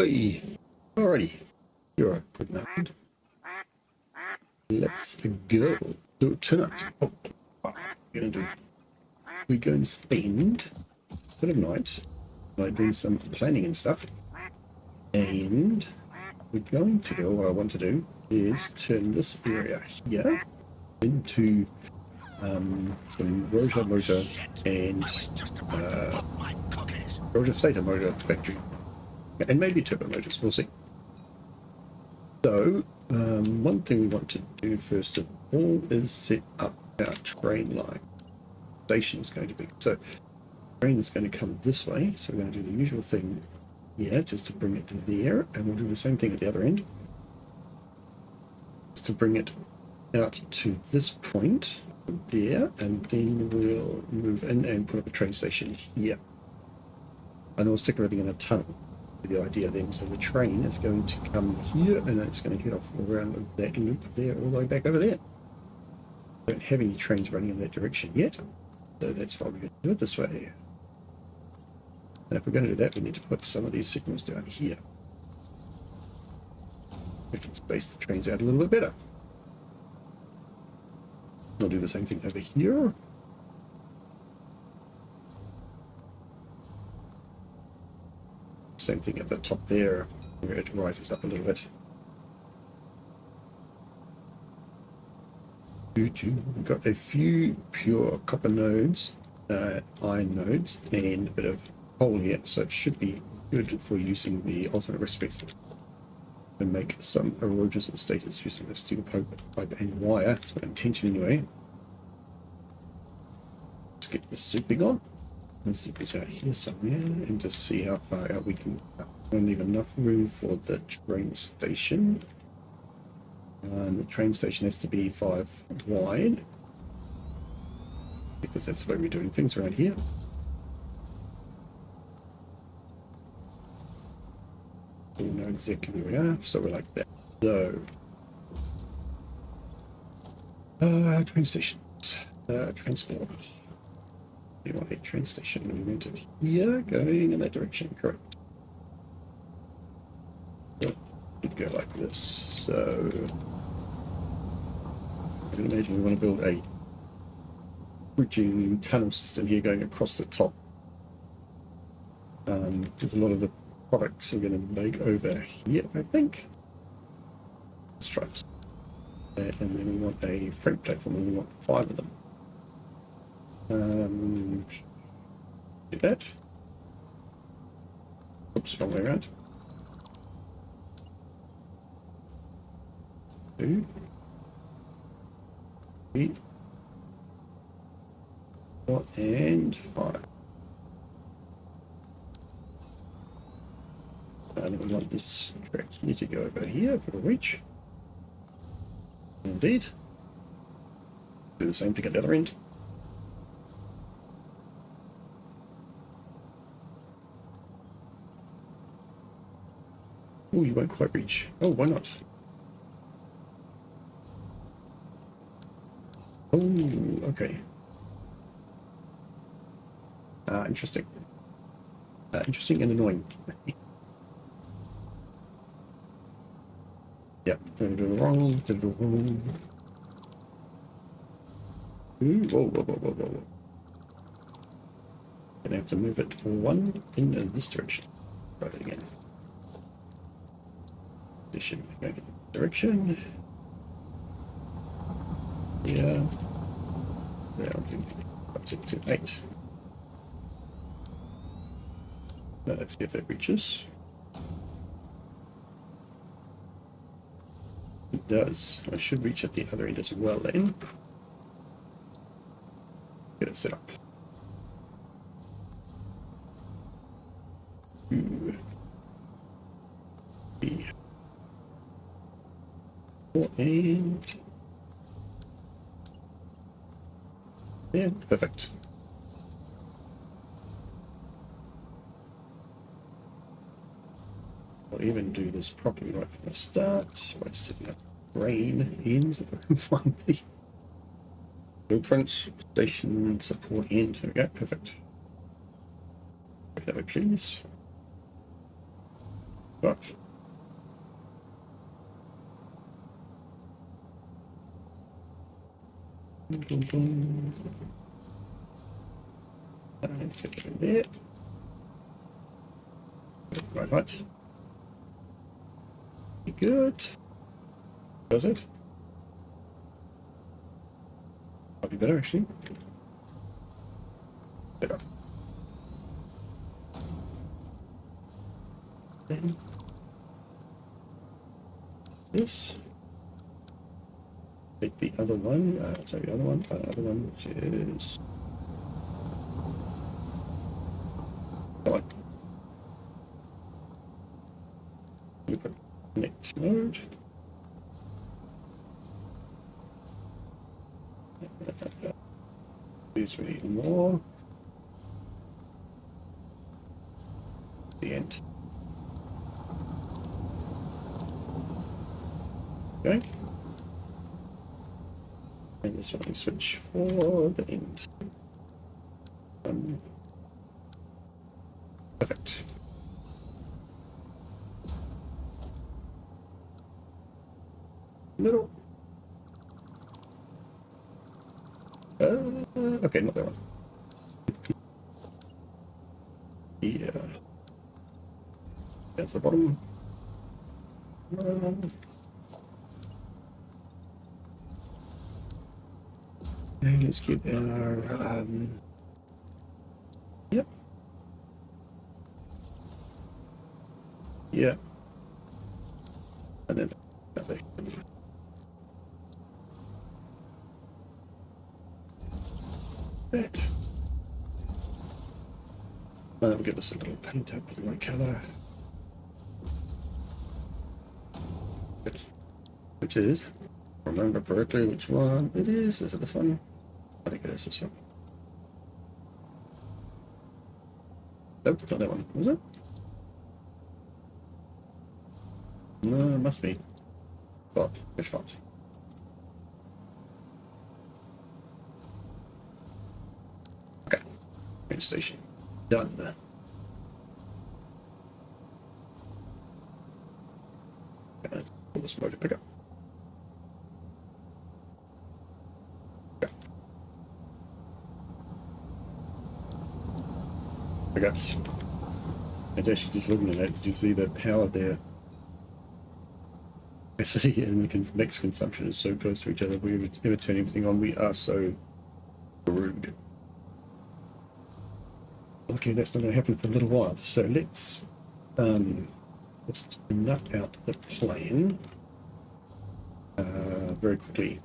Hey, alrighty, you're a good man. Let's go. So tonight, what are we gonna do? We're going to spend a bit of night by doing some planning and stuff, and we're going to do, what I want to do is turn this area here into some rotor and rotor stator motor factory, and maybe turbo motors. We'll see. So one thing we want to do first of all is set up our train line. Station is going to be, so train is going to come this way, so we're going to do the usual thing here just to bring it to there, and we'll do the same thing at the other end just to bring it out to this point there, and then we'll move in and put up a train station here, and then we'll stick everything in a tunnel. The idea then, so the train is going to come here and then it's going to head off around that loop there all the way back over there. Don't have any trains running in that direction yet, so that's why we're going to do it this way. And if we're going to do that, we need to put some of these signals down here. We can space the trains out a little bit better. We'll do the same thing over here. Same thing at the top there, where it rises up a little bit. We've got a few pure copper nodes, iron nodes, and a bit of coal here, so it should be good for using the alternate recipes and make some Rotors and Stators using the steel pipe and wire. That's my intention anyway. Let's get this souping on. Let's zip this out here somewhere and just see how far out we can go. We don't leave enough room for the train station. And the train station has to be 5 wide, because that's the way we're doing things around here. We know exactly where we are, so we're like that. So, train stations, transport. We want a train station. We want it here, going in that direction, correct. So it should go like this. So I can imagine we want to build a bridging tunnel system here going across the top. There's a lot of the products we're going to make over here, I think. Let's try this. And then we want a freight platform, and we want 5 of them. Do that. Oops, wrong way around. 2, 3, 4, and 5. And we want this track here to go over here for the reach. Indeed. Do the same thing at the other end. Oh, you won't quite reach. Oh, why not? Oh, okay. Interesting. Interesting and annoying. Yep, did it wrong, did it wrong. Ooh, whoa, whoa, whoa, whoa, whoa. Gonna have to move it 1 in this direction. Try that again. This should be going in this direction. Yeah. Up to 8. Now let's see if that reaches. It does. I should reach at the other end as well then. Get it set up. 2, 3, 4, and yeah, perfect. I'll even do this properly right from the start by setting up brain ends if I can find the blueprints, station support end. There we go, perfect. That way, please. Right. Boom, boom. Let's get in there. Right. Good. Does it? Might be better actually. Better. Then this. Take the other one. Sorry, the other one, which is. Come on. We put next mode. These we need more. The end. Okay. And this one we switch for the end. Perfect. Middle. Okay, not that one. Yeah. That's the bottom. And let's get our yep. Yeah. And then right. We'll give this a little paint up with the right colour. Which is, remember correctly which one it is. Is it this one? I think it is this one. Nope, not that one, was it? No, it must be. But which one? Okay. Main station. Done. Okay, pull this motor pickup. Okay. Pickups. And actually just looking at that, did you see the power there? Capacity and the max consumption is so close to each other. If we ever turn everything on, we are so rude. Luckily that's not going to happen for a little while. So let's nut out the plane very quickly.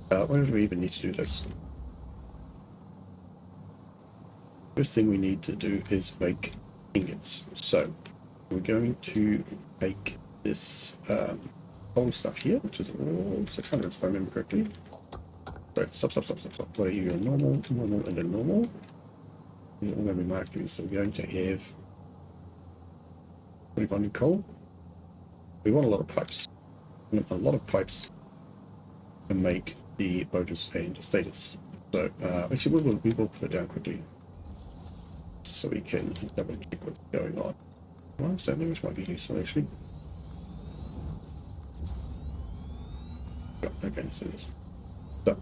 Why do we even need to do this? First thing we need to do is make ingots. So we're going to make this whole stuff here, which is all 600 if I remember correctly. So stop. What are you? Normal, and then normal. These are all going to be marked. So we're going to have 2500 coal. We want a lot of pipes. We want a lot of pipes to make the Rotors and Stators. So actually we will put it down quickly so we can double check what's going on. Well, so which might be useful actually. Okay, so this. So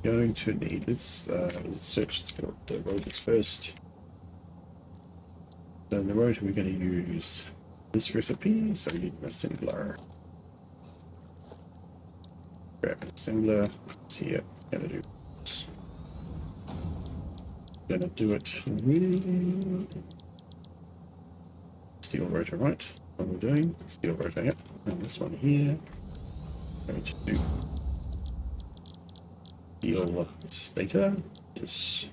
going to need let's search for the rotors first. So in the rotor we're going to use this recipe, so we need an assembler. Grab an assembler. Here, gonna do it with steel rotor, right? What we're doing, steel rotor, yep. And this one here, going to do steel stator. Just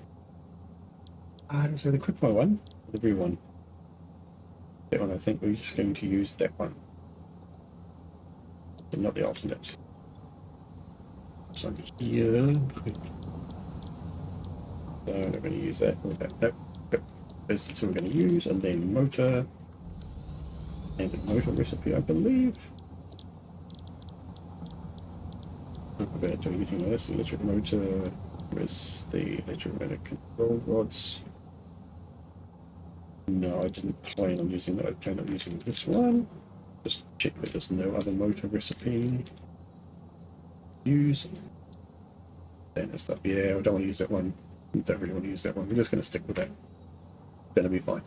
I don't say the quick one, the blue one. That one, I think we're just going to use that one, and not the alternate. This one here. So we're going to use that. Nope. Those are the two we're going to use, and then motor. And a motor recipe, I believe. Not about doing anything with this. Electric motor. Where's the electromagnetic control rods? No, I didn't plan on using that. I plan on using this one. Just check that there's no other motor recipe. Use. Standard stuff. Yeah, I don't want to use that one. I don't really want to use that one. We're just going to stick with that. That'll be fine.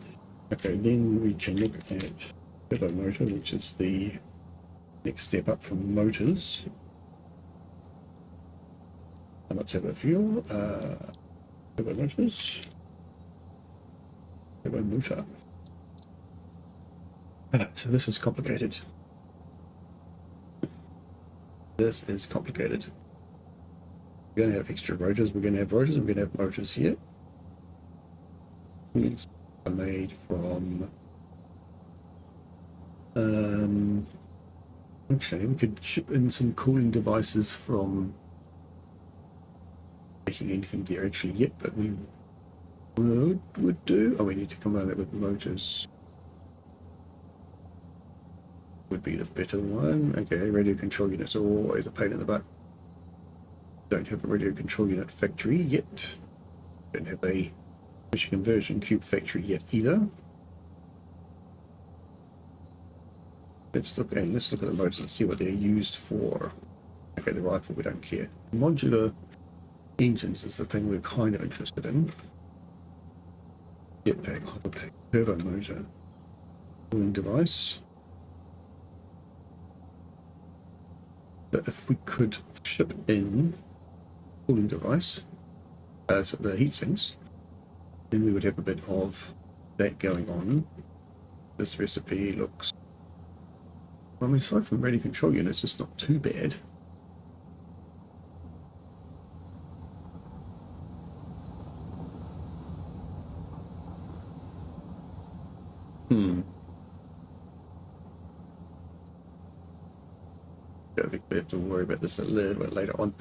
Okay, then we can look at turbo motor, which is the next step up from motors. Not turbo fuel. Turbo motors. Turbo motor. So this is complicated. This is complicated. We're going to have extra rotors. We're going to have rotors. And we're going to have motors here. These are made from. Actually, we could ship in some cooling devices from. Making anything there actually yet, but we would do. Oh, we need to combine that with motors. Would be the better one. Okay, radio control units are always a pain in the butt. Don't have a radio control unit factory yet. Don't have a pressure conversion cube factory yet either. Let's look at the motors and see what they're used for. Okay, the rifle we don't care. Modular engines is the thing we're kind of interested in. Jetpack, hoverpack, turbo motor, cooling device. But if we could ship in cooling device as the heat sinks, then we would have a bit of that going on. This recipe looks, I mean, aside from radio control units, it's not too bad. I think we have to worry about this a little bit later on.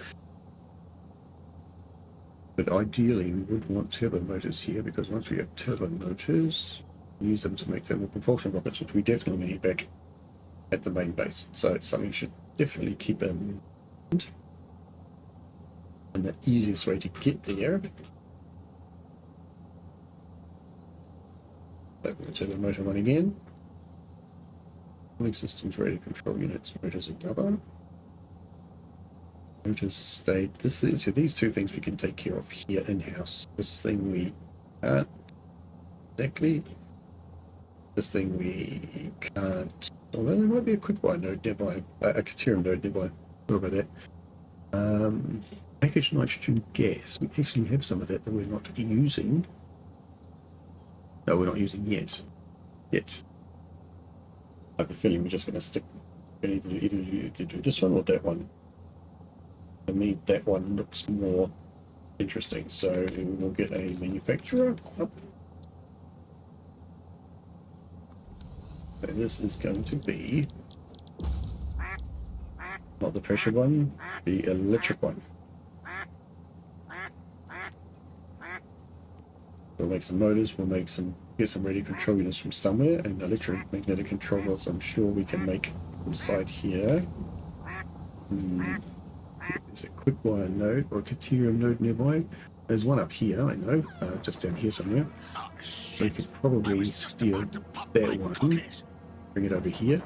But ideally, we would want turbo motors here, because once we have turbo motors, we use them to make thermal propulsion rockets, which we definitely need back at the main base. So it's something you should definitely keep in mind. And the easiest way to get there, open the turbo motor one again. Cooling systems, radio control units, motors and rubber. Motors state. So these two things we can take care of here in-house. This thing we can't exactly. This thing we can't. Although there might be a quick wire node nearby, a Caterium node nearby. What about that? Packaged nitrogen gas. We actually have some of that we're not using. No, we're not using yet. I have a feeling we're just going to stick. We're going to either do this one or that one. To me, that one looks more interesting. So we'll get a manufacturer up. So this is going to be not the pressure one, the electric one. We'll make some motors, we'll get some radio control units from somewhere, and electromagnetic controllers I'm sure we can make inside here. There's a quick wire node or a Caterium node nearby. There's one up here, I know, just down here somewhere. So we could probably steal that one, bring it over here.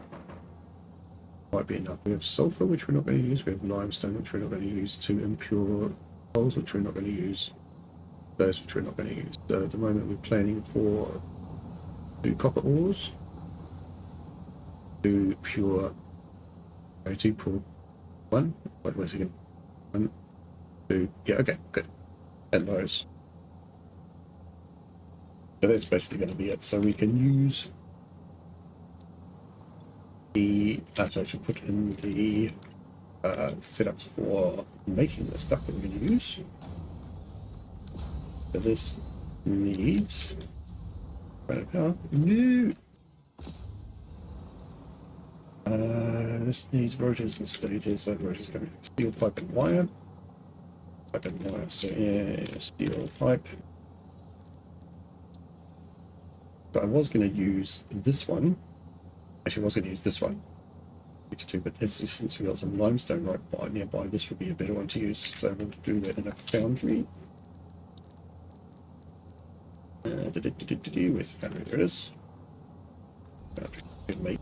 Might be enough. We have sulfur, which we're not going to use. We have limestone, which we're not going to use. 2 impure coals, which we're not going to use. Those which we're not going to use. So at the moment we're planning for 2 copper ores, 2 pure, 2 pure, 1, wait a second, 1, 2, yeah, okay, good, and those. So that's basically going to be it. So we can use the, that's actually put in the setups for making the stuff that we're going to use. So this needs power. No. This needs rotors and stators. So rotors going to be steel pipe and wire. Pipe and wire. So yeah, steel pipe. So I was going to use this one. Actually, I was going to use this one. But since we got some limestone right nearby, this would be a better one to use. So we'll do that in a foundry. Where's the foundry? There it is. Foundry. Good make.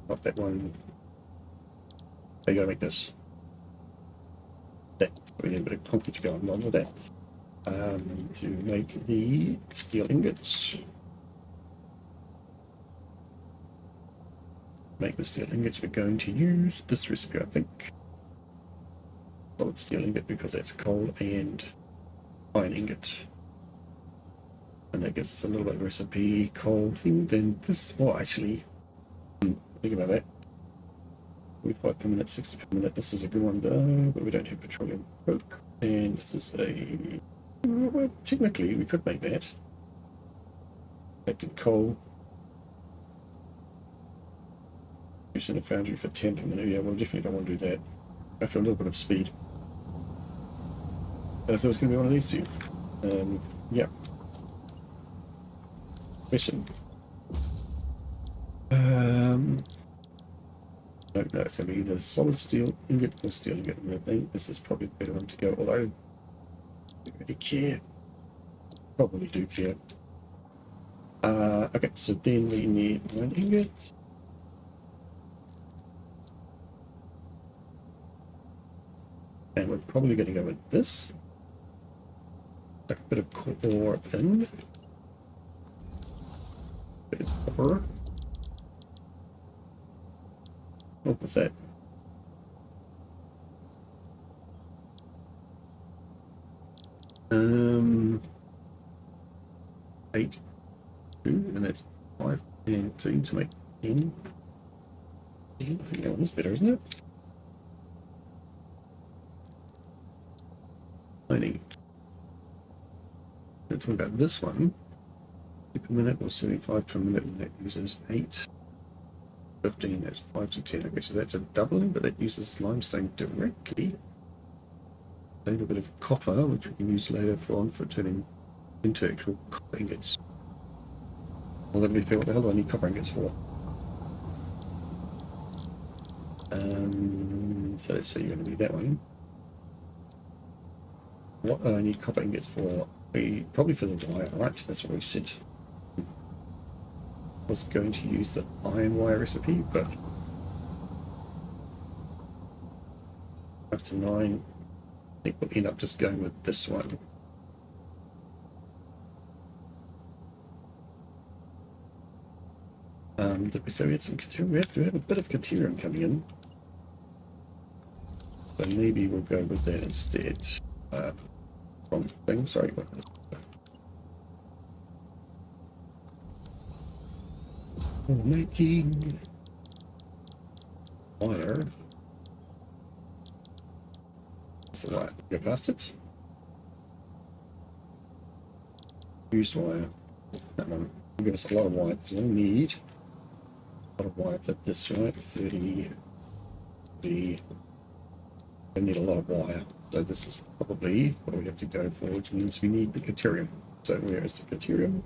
Not that one. They gotta make this. That. So we need a bit of concrete to go along with that. To make the steel ingots. Make the steel ingots, we're going to use this recipe, I think. Solid steel ingot because that's coal and iron ingot. And that gives us a little bit of recipe coal thing. Then this, well, actually, think about that. 45 per minute, 60 per minute. This is a good one though, but we don't have petroleum coke. And this is a. Well, technically, we could make that. Acted coal. Using a foundry for 10 per minute. Yeah, well, definitely don't want to do that. After a little bit of speed. So it's going to be one of these two. Yeah. Question. No, it's going to be either solid steel ingot or steel ingot. I think this is probably the better one to go, although I don't really care. Probably do care. Okay, so then we need iron ingots. And we're probably going to go with this. A bit of ore in. Bit of copper. Oh, what's that? Eight, 2, and that's 5 and 2 to make 10. I think that one is better, isn't it? Mining. Let's talk about this one. 2 per minute or 75 per minute, and that uses 8. 15, that's 5 to 10. Okay, so that's a doubling, but that uses limestone directly. Save a bit of copper, which we can use later for turning into actual copper ingots. Well, let me figure what the hell do I need copper ingots for? So let's say you're going to be that one. What do I need copper ingots for? Probably for the wire, right? That's what we said. I was going to use the iron wire recipe, but 5 to 9. I think we'll end up just going with this one. Did we say we had some Caterium? We have to have a bit of Caterium coming in. So maybe we'll go with that instead. Wrong thing, sorry. We're making wire. That's the wire. Go past it. Used wire. That one will give us a lot of wire. So we'll need a lot of wire for this, right? 30. We need a lot of wire. So this is probably what we have to go for, which means we need the Caterium. So where is the Caterium?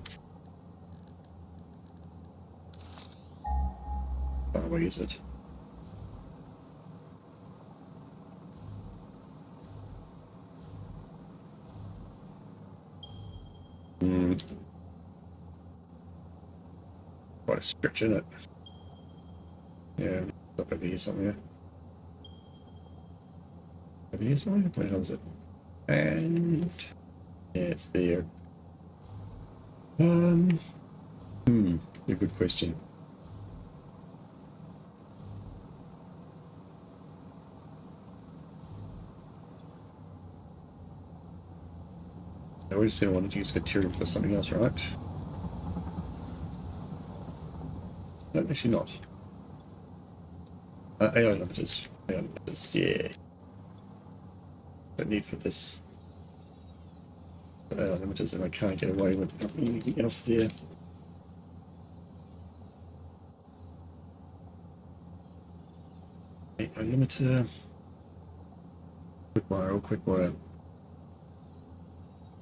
Oh, where is it? Quite a stretch in it. Yeah, up over here somewhere. Over here somewhere? Where the hell is it? And yeah, it's there. A good question. I always said I wanted to use Caterium for something else, right? No, actually not. AI limiters. AI limiters, yeah. Don't need for this. AI limiters, and I can't get away with anything else there. AI limiter. Quick wire or quick wire.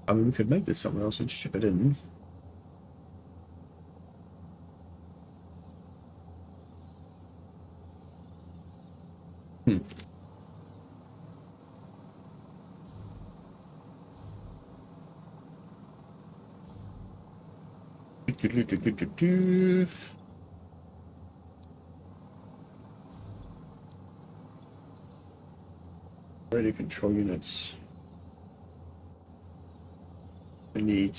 I mean, we could make this somewhere else and ship it in. Radio control units. We need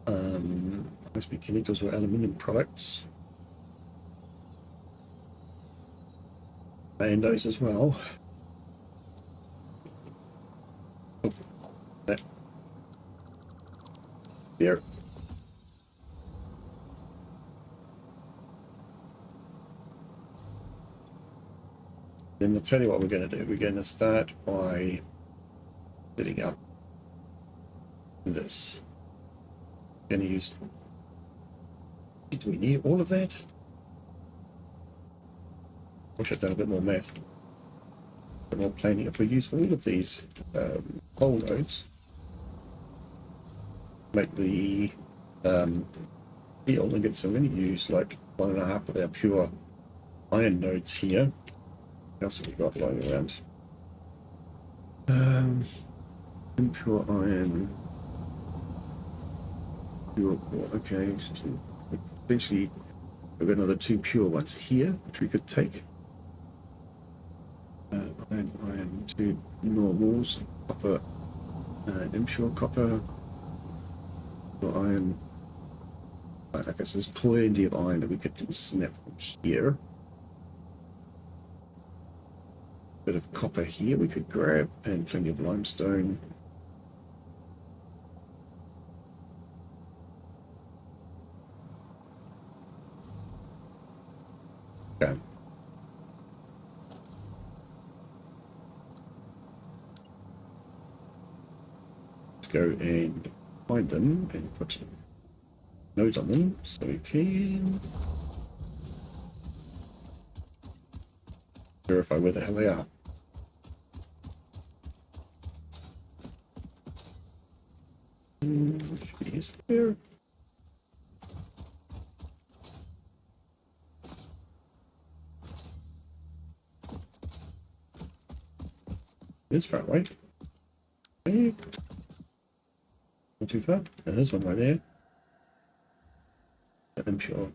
high-speed connectors or aluminium products. And those as well. Oh, that. Here. Then I'll tell you what we're going to do. We're going to start by setting up this. We're going to use. Do we need all of that? Wish I'd done a bit more math. A bit more planning. If we use all of these coal nodes, make the steel, and get some, we're going to use like 1.5 of our pure iron nodes here. What else have we got lying around? Impure iron. Pure, okay. So essentially, we've got another 2 pure ones here, which we could take. Iron, 2 normals, copper, impure copper, iron. Right, okay, so there's plenty of iron that we could snap from here. Bit of copper here we could grab, and plenty of limestone. Okay. Let's go and find them and put nodes on them so we can verify where the hell they are. Jeez, there. It is far away. Okay. Not too far. There's one right there. I'm sure.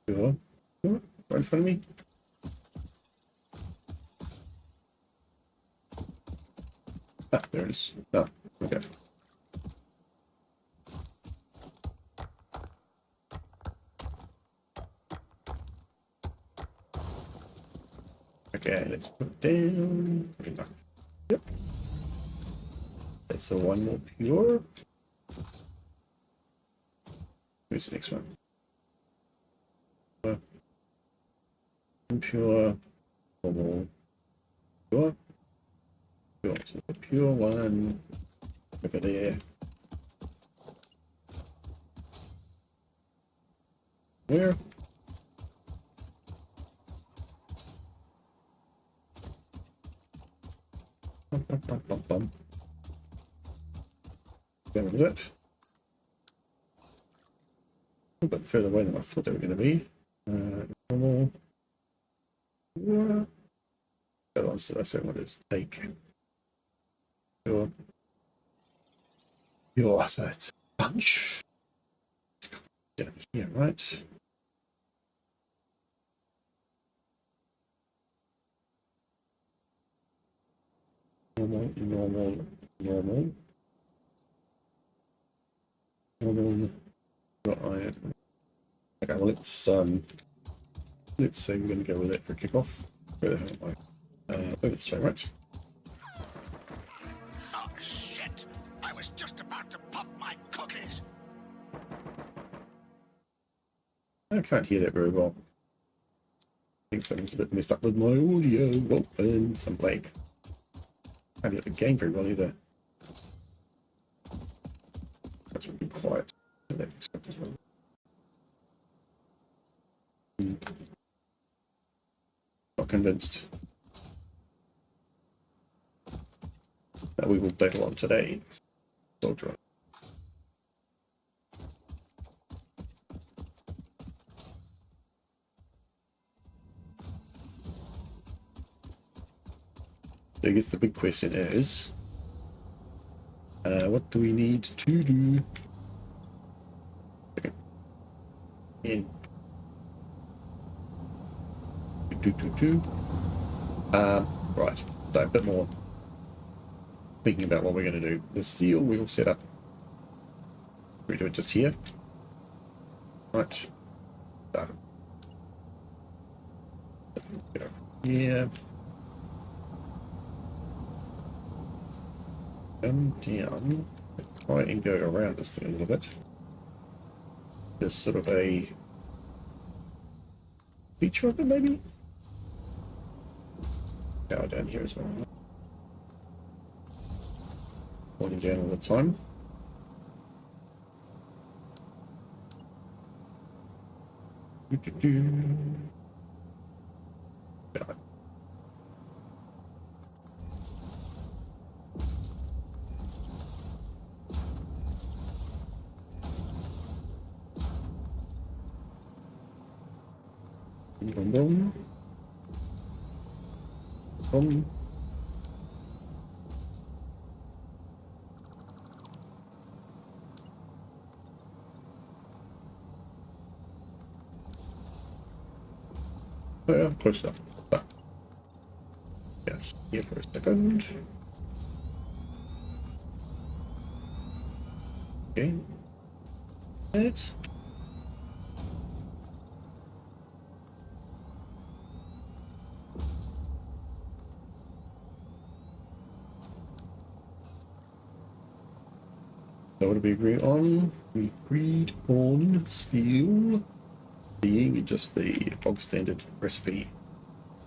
Sure. Right in front of me. Ah, there it is. Oh, okay. Okay, let's put it down. Yep. Okay, so one more pure. Where's the next one? Impure, normal, pure. Pure. So the pure one over there. Where? Bum. There was it. A bit further away than I thought they were going to be. Normal. What else did I say I wanted to take? Pure. Pure, so it's a bunch. It's down here, right? Normal, normal, normal. Normal. Iron. Okay, well let's say we're going to go with it for a kickoff. Where the hell am I? Over this way, right? Oh shit! I was just about to pop my cookies. I can't hear that very well. I think something's a bit messed up with my audio. Well, and some lag. Can't hear the game very well either. That's really quiet. Not convinced that we will battle on today, soldier. So I guess the big question is, what do we need to do? Okay. in. Right, so a bit more thinking about what we're going to do. The steel wheel setup. We do it just here. Right. Start it. Here. Come down. Try and go around this thing a little bit. There's sort of a feature of it, maybe? Power down here as well. Pointing down all the time. Boom, boom. Boom. Close enough. So, yeah, here for a second. Okay. It. So what do we agree on? We agreed on steel being just the bog standard recipe.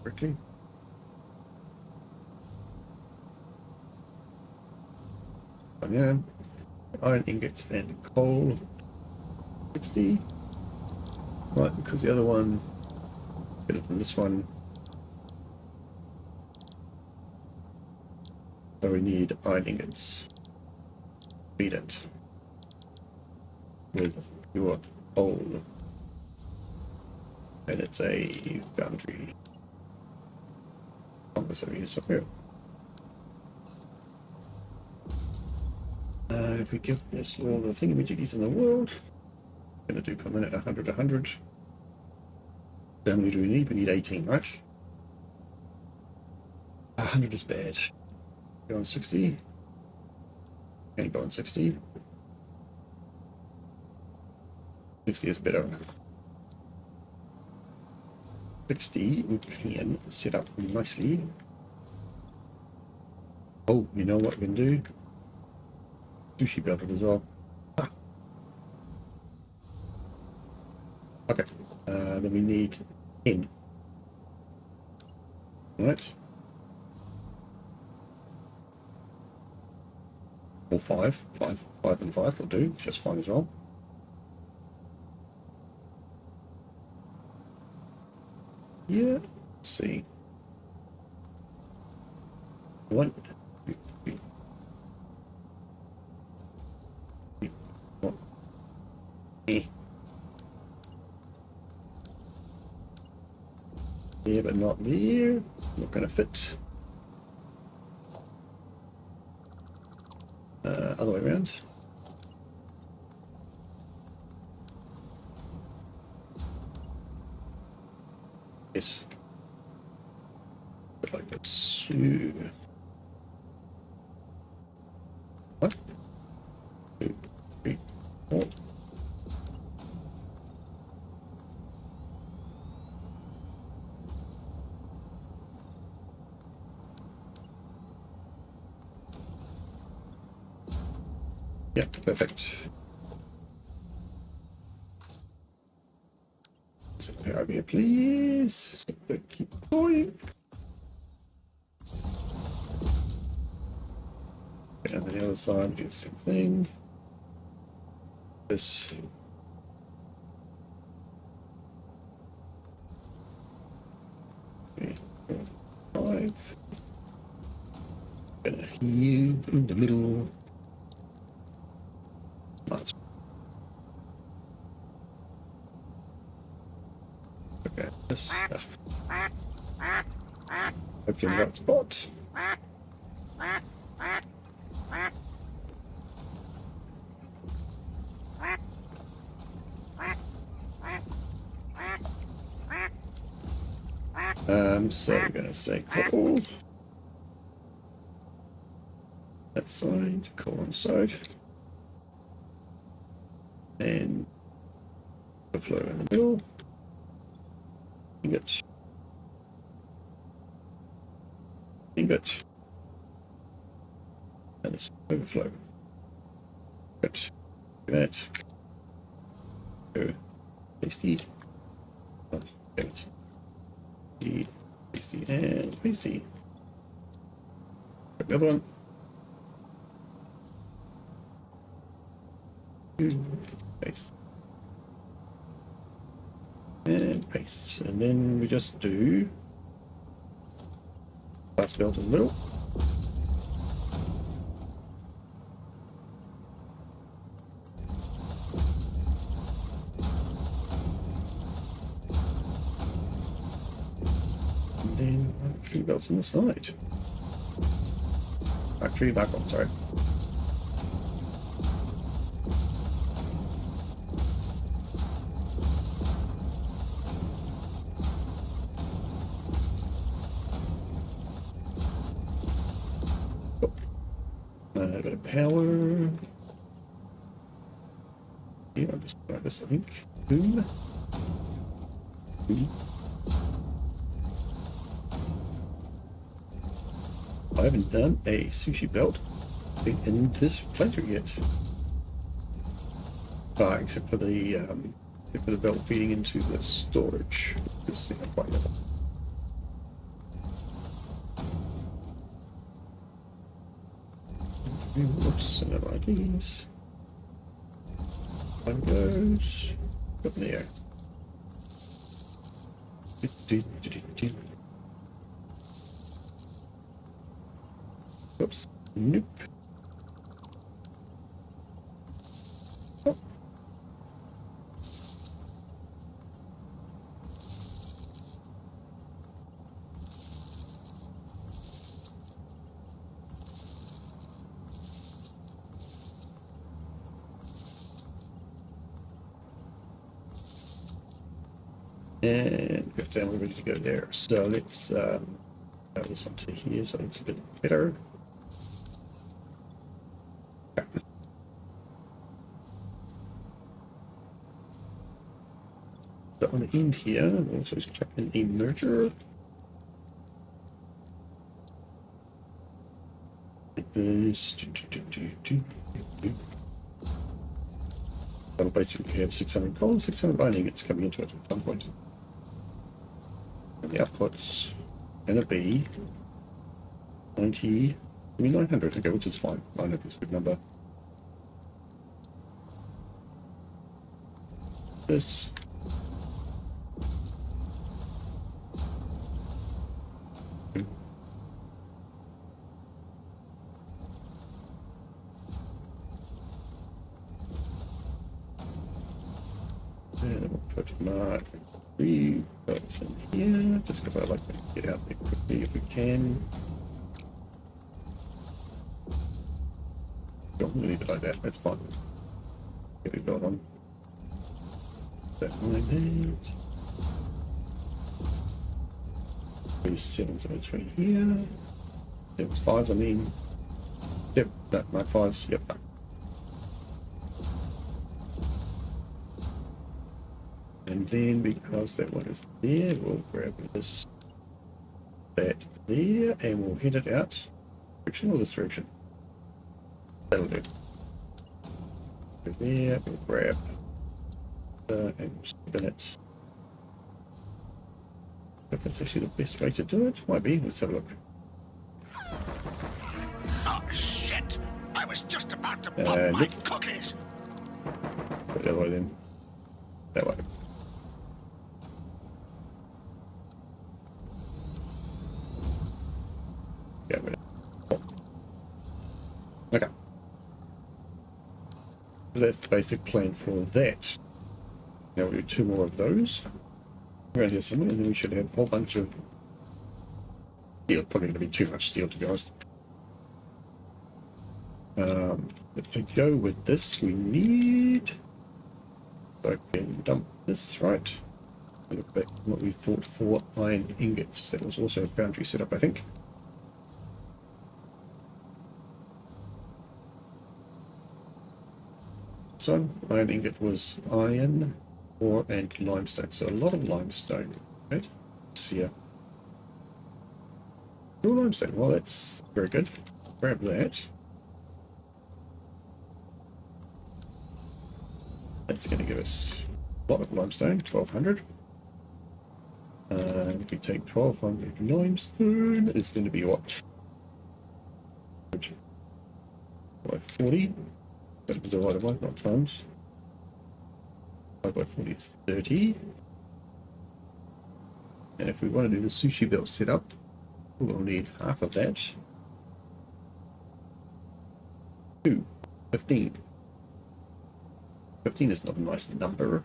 Correctly? Yeah. Iron ingots and coal. 60. Right, because the other one better than this one. So we need iron ingots. Feed it with your coal. And it's a boundary. Compass over here somewhere. If we give this all the thingamajiggies in the world, we're going to do per minute 100, 100. How many do we need? We need 18, right? 100 is bad. Go on 60. Can go on 60. 60 is better. 60 we can set up nicely. Oh, you know what we can do? Sushi build it as well. Ah. Okay. Then we need 10. Right. Or 5. 5 and 5 will do just fine as well. Yeah. Let's see. 1, 2, 3, 4. Yeah, but not there. Not gonna fit. Other way around. Yes. Bit like this. 1, 2, 3, 4. Yeah, perfect. So power here, please. So keep going. And on the other side, do the same thing. This. 3, 4, 5. Gonna heave in the middle. Nice. Okay, this. Hopefully in the right spot. So we're going to say coal. That side, coal on the side. And overflow in the middle. Ingot. Ingot. And this overflow. Good. That. Go. Pasty. Oh, it. Pasty and pasty. The other one. Paste. And paste. And then we just do glass belt in the middle. And then 3 belts on the side. 3 back on, sorry. A bit of power. Yeah, I'll just try this, I think. Boom. Boom. I haven't done a sushi belt in this playthrough yet. Except for the belt feeding into the storage. This is quite level. Whoops, another one of these. One goes up there. Oops. Nope. Oh. And got down, we're ready to go there. So let's have this onto here so it's a bit better. So on the end here, we'll also chuck in a merger. Like this. That'll basically have 600 gold, 600 binding. It's coming into it at some point. And the output's gonna be 90, 900, okay, which is fine. 900 is a good number. This. And we'll put my 3 belts in here, just because I like to get out there quickly if we can. Don't leave it like that, that's fine. Get the belt on. That like that. 2 7s in between here. 7s, 5s, I mean. Yep, no, my 5s, yep. And then because that one is there, we'll grab this, that there, and we'll head it out. Direction or this direction? That'll do. Go there, we'll grab and we'll spin it. If that's actually the best way to do it, might be. Let's have a look. Oh shit! I was just about to pop my cookies. Put that way then. That way. Okay. That's the basic plan for that. Now we'll do 2 more of those around here somewhere, and then we should have a whole bunch of steel. Probably going to be too much steel, to be honest. But to go with this, we need. So I can dump this, right? Look back at what we thought for iron ingots. That was also a foundry setup, I think. This one, iron ingot, was iron, ore, and limestone. So a lot of limestone, right? So yeah. No limestone. Well, that's very good. Grab that. That's going to give us a lot of limestone, 1200. If we take 1200 limestone, it's going to be what? By 40. That was divided by, not times. Divided by 40 is 30. And if we want to do the sushi belt setup, we'll need half of that. 2, 15. 15 is not a nice number.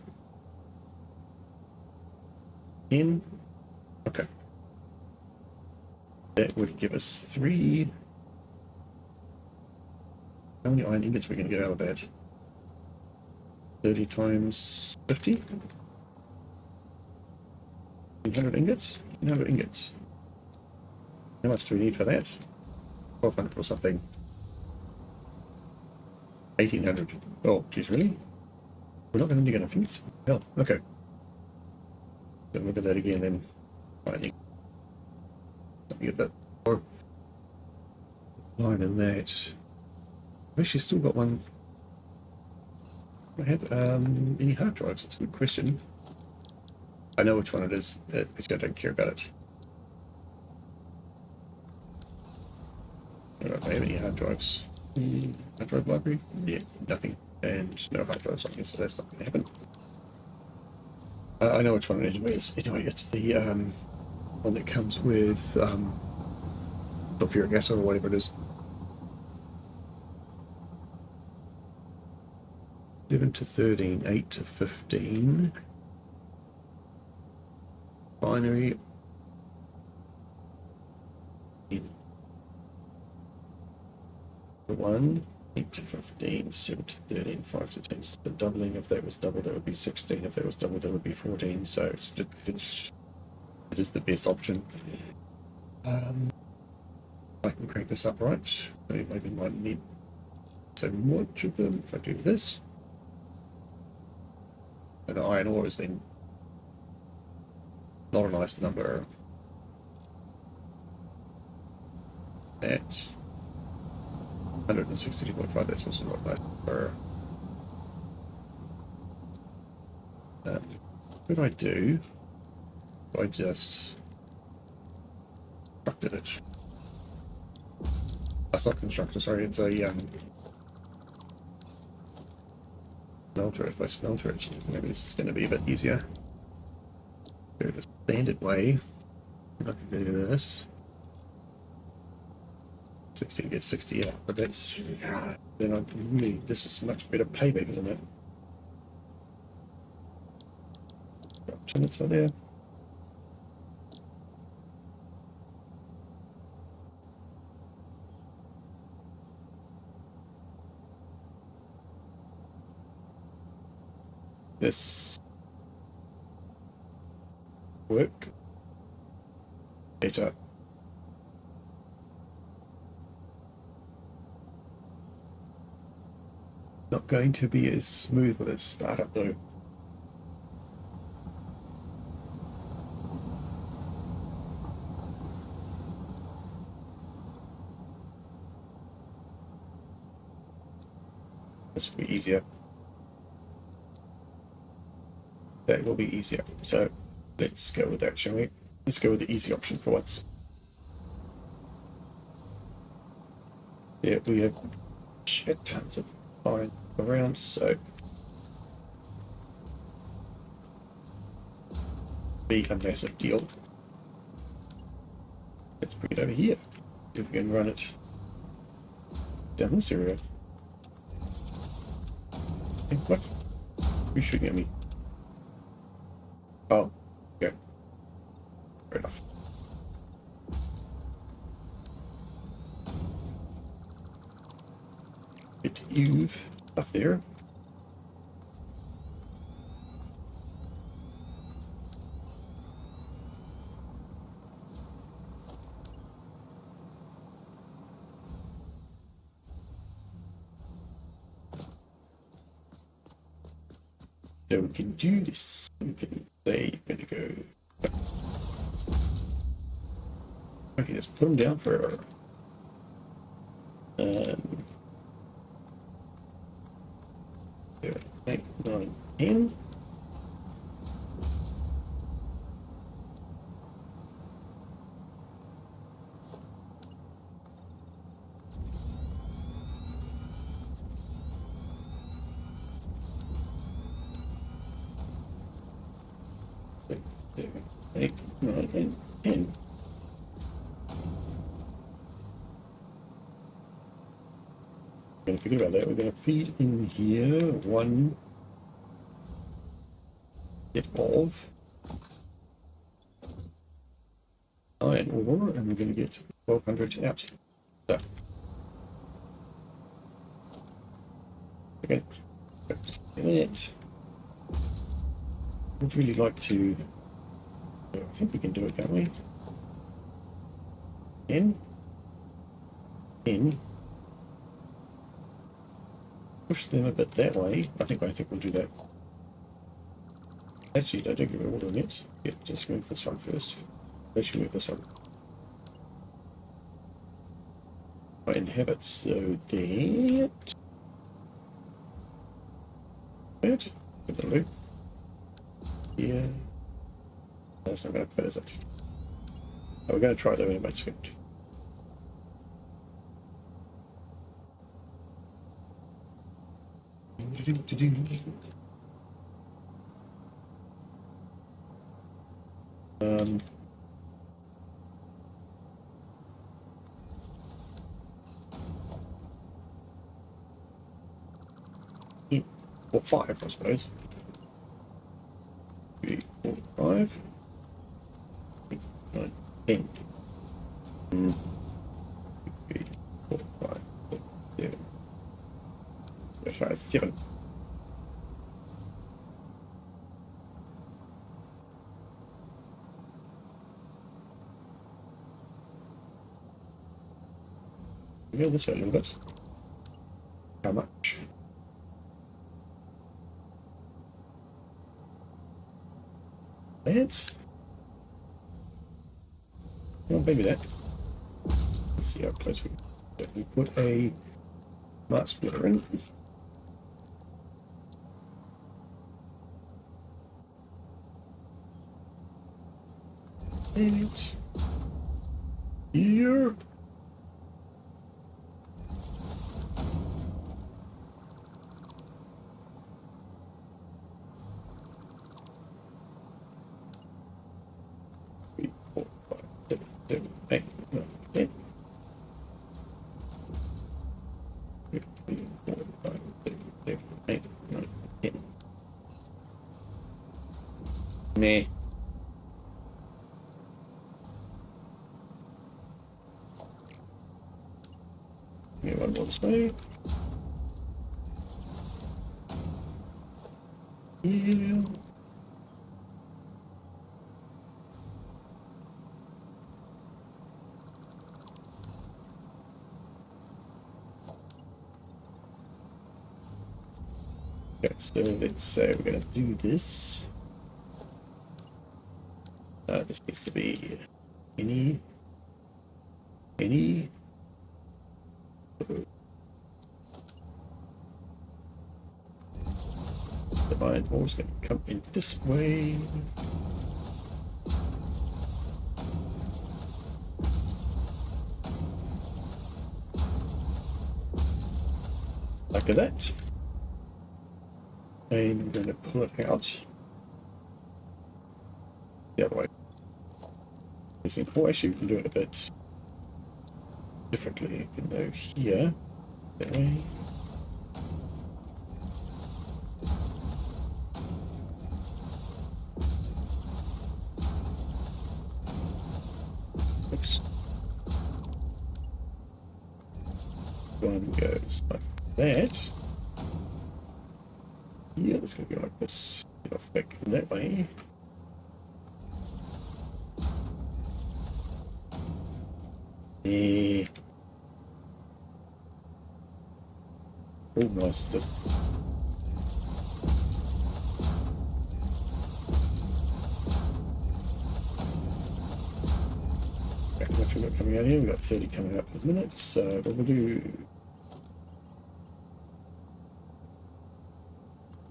10. Okay. That would give us 3. How many iron ingots are we going to get out of that? 30 times 50? 1,500 ingots? 1,500 ingots. How much do we need for that? 1,200 or something. 1,800. Oh, geez, really? We're not going to need enough ingots. Hell, okay. Then look at that again, then. Finding something a bit more line than that. I've actually still got one. Do I have any hard drives? That's a good question. I know which one it is. Actually, I don't care about it. I don't know if I have any hard drives. Hard drive library? Yeah, nothing. And no hard drives on here, so that's not going to happen. I know which one it is. Anyway, it's the one that comes with sulfuric acid or whatever it is. 7 to 13, 8 to 15. Binary. 1, 8 to 15, 7 to 13, 5 to 10. So the doubling, if that was double, that would be 16. If that was double, that would be 14. So it is the best option. I can crank this up right. Maybe might need so much of them if I do this. And the iron ore is then not a nice number. That 162.5, that's also not nice number. What did I do? I just constructed it. That's not constructed, sorry, it's a smelter. If I smelter it, maybe this is going to be a bit easier. Do it the standard way. I'm not going to do this. 60 to get 60 out, but that's then I really, this is much better payback, isn't it? Minutes are there. This work better. Not going to be as smooth with its startup though. This will be easier. That will be easier. So let's go with that, shall we? Let's go with the easy option for once. Yeah, we have shit tons of iron around, so be a massive deal. Let's bring it over here. See if we can run it down this area. Hey, what? Who's shooting at me? Oh, okay. Fair enough. Bit Eve stuff there. So we can do this. We can say we're going to go. Okay, let's put them down for 8, 9, 10. Seven, 8, 9, and 10. We're going to forget about that. We're going to feed in here one set of iron ore, and we're going to get 1200 out. So, okay, just that. Would really like to. I think we can do it, can't we? In. Push them a bit that way. I think we'll do that. Actually, don't give it all on it. Yeah, just move this one first. Let's move this one. I have it so that. Good. With the loop. Yeah. That's not going to fit, is it? Oh, we're going to try it though in a script. Or 5, I suppose. 3, 4, 5. 8, 9, 10. 3, 4, 5, 6, 7. Let's try 7. Go this way a little bit. How much? That? Well, maybe that. Let's see how close we can. If we put a smart splitter in. And here. Hey, no, hey. 3, 4, 5, 6, 7, 8, 9, 10. Meh. Give me one more this way. Yeah. Okay, so let's say we're going to do this. This needs to be any. The iron ore is going to come in this way. Like that. And we're going to pull it out the other way. Oh, actually, we can do it a bit differently. You can go here, that way. Oops. One goes like that. Yeah, it's going to go like this. Get off back that way. Yeah. Oh, nice. Just much we've got coming out here. We've got 30 coming up in a minute, so we'll do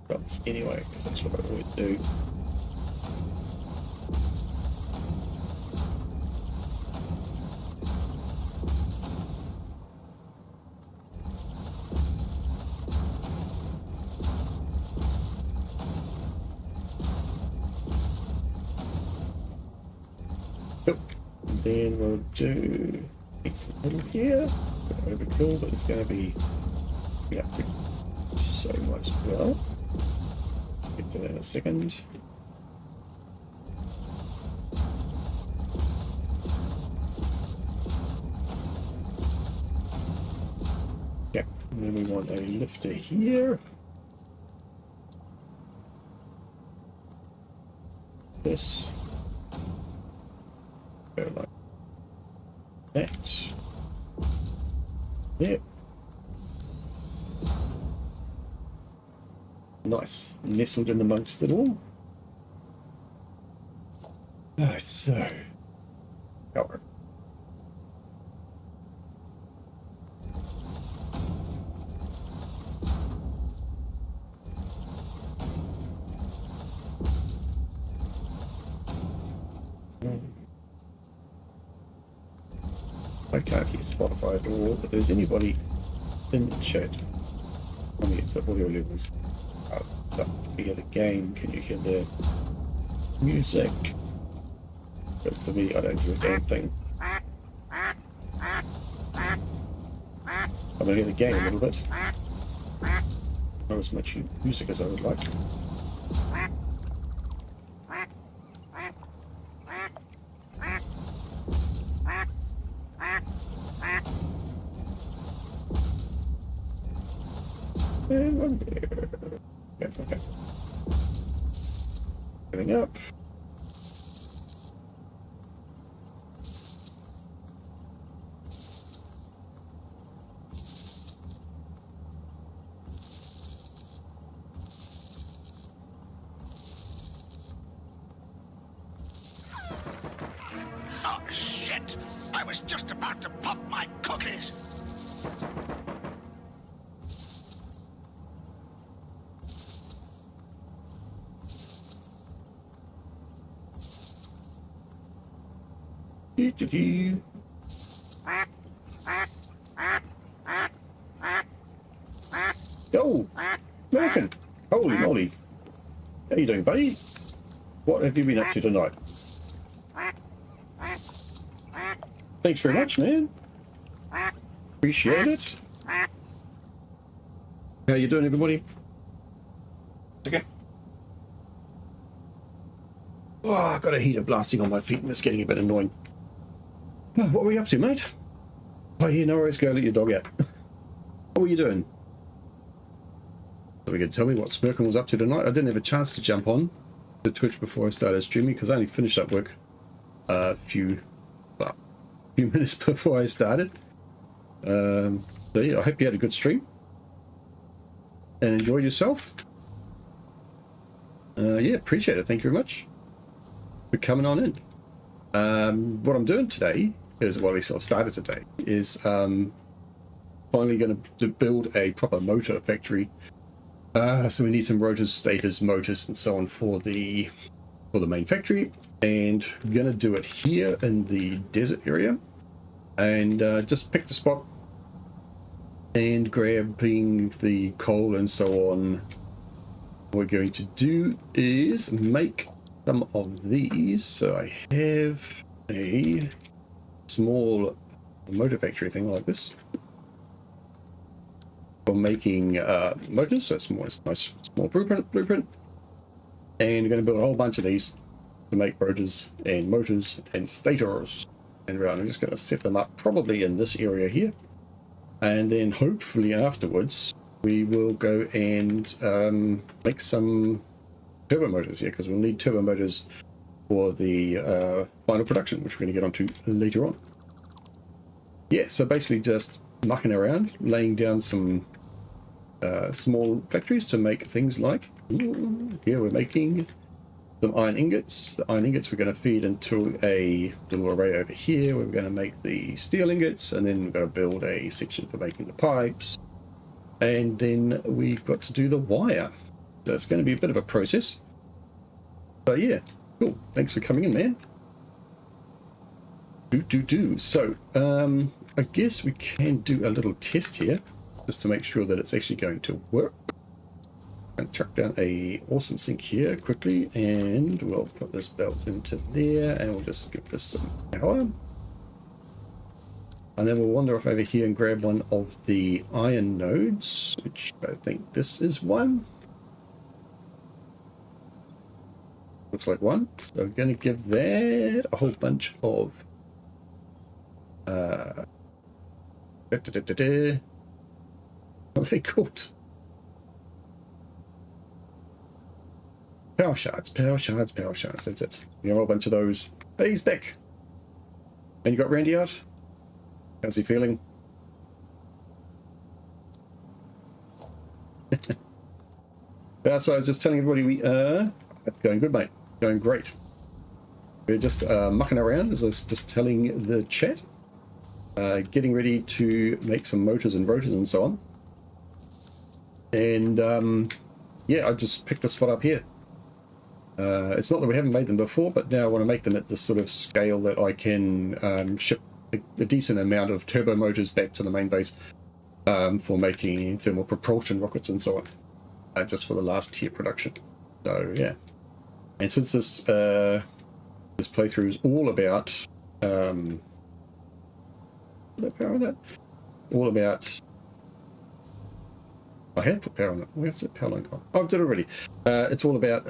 dots anyway, because that's what I always do. Then we'll do it's a little here. Overkill, but it's going to be so much as well. Get to that in a second. Yeah, and then we want a lifter here. This. Go like that. There. Nice. Nestled in amongst it all. Alright, so. Power. I can't hear Spotify at all, but if there's anybody in the chat, let me get the audio levels up. Can you hear the game? Can you hear the music? Because to me, I don't hear a damn thing. I can hear the game a little bit. Not as much music as I would like. And one there. Okay. Getting up. Oh, shit! I was just about to pop my cookies. Yo, American! Holy moly! How you doing, buddy? What have you been up to tonight? Thanks very much, man. Appreciate it. How you doing, everybody? Okay. Oh, I've got a heater blasting on my feet and it's getting a bit annoying. Oh, what were you up to, mate? Oh, yeah, no worries, go let your dog out. What were you doing? So you can tell me what Smirkin was up to tonight. I didn't have a chance to jump on to Twitch before I started streaming because I only finished up work a few minutes before I started. So yeah, I hope you had a good stream and enjoyed yourself. Yeah, appreciate it. Thank you very much for coming on in. What I'm doing today is, well, at least I've started today, is finally going to build a proper motor factory. So we need some rotors, stators, motors, and so on for the main factory, and we're going to do it here in the desert area, and just pick the spot and grabbing the coal and so on. What we're going to do is make some of these. So I have a small motor factory thing like this for making motors. So it's nice small blueprint, and we're going to build a whole bunch of these to make rotors and motors and stators. And I'm just going to set them up probably in this area here, and then hopefully afterwards we will go and make some turbo motors here, because we'll need turbo motors for the final production, which we're going to get onto later on. Yeah, so basically just mucking around, laying down some small factories to make things like, here we're making some iron ingots. The iron ingots we're going to feed into a little array over here. We're going to make the steel ingots, and then we're going to build a section for making the pipes. And then we've got to do the wire. So it's going to be a bit of a process. But yeah, cool. Thanks for coming in, man. So, I guess we can do a little test here, just to make sure that it's actually going to work. And chuck down a awesome sink here quickly, and we'll put this belt into there, and we'll just give this some power. And then we'll wander off over here and grab one of the iron nodes, which I think this is one. Looks like one. So we're going to give that a whole bunch of what are they called? Power shards, power shards, power shards. That's it. We have a whole bunch of those. Hey, he's back. And you got Randy out? How's he feeling? So I was just telling everybody it's going good, mate. Going great. We're just mucking around, as I was just telling the chat. Getting ready to make some motors and rotors and so on. And yeah, I just picked a spot up here. It's not that we haven't made them before, but now I want to make them at this sort of scale that I can ship a decent amount of turbo motors back to the main base for making thermal propulsion rockets and so on, just for the last tier production. So yeah, and since this this playthrough is all about power on that, all about. I had put power on it. Where's the power line gone? Oh, I did already. It's all about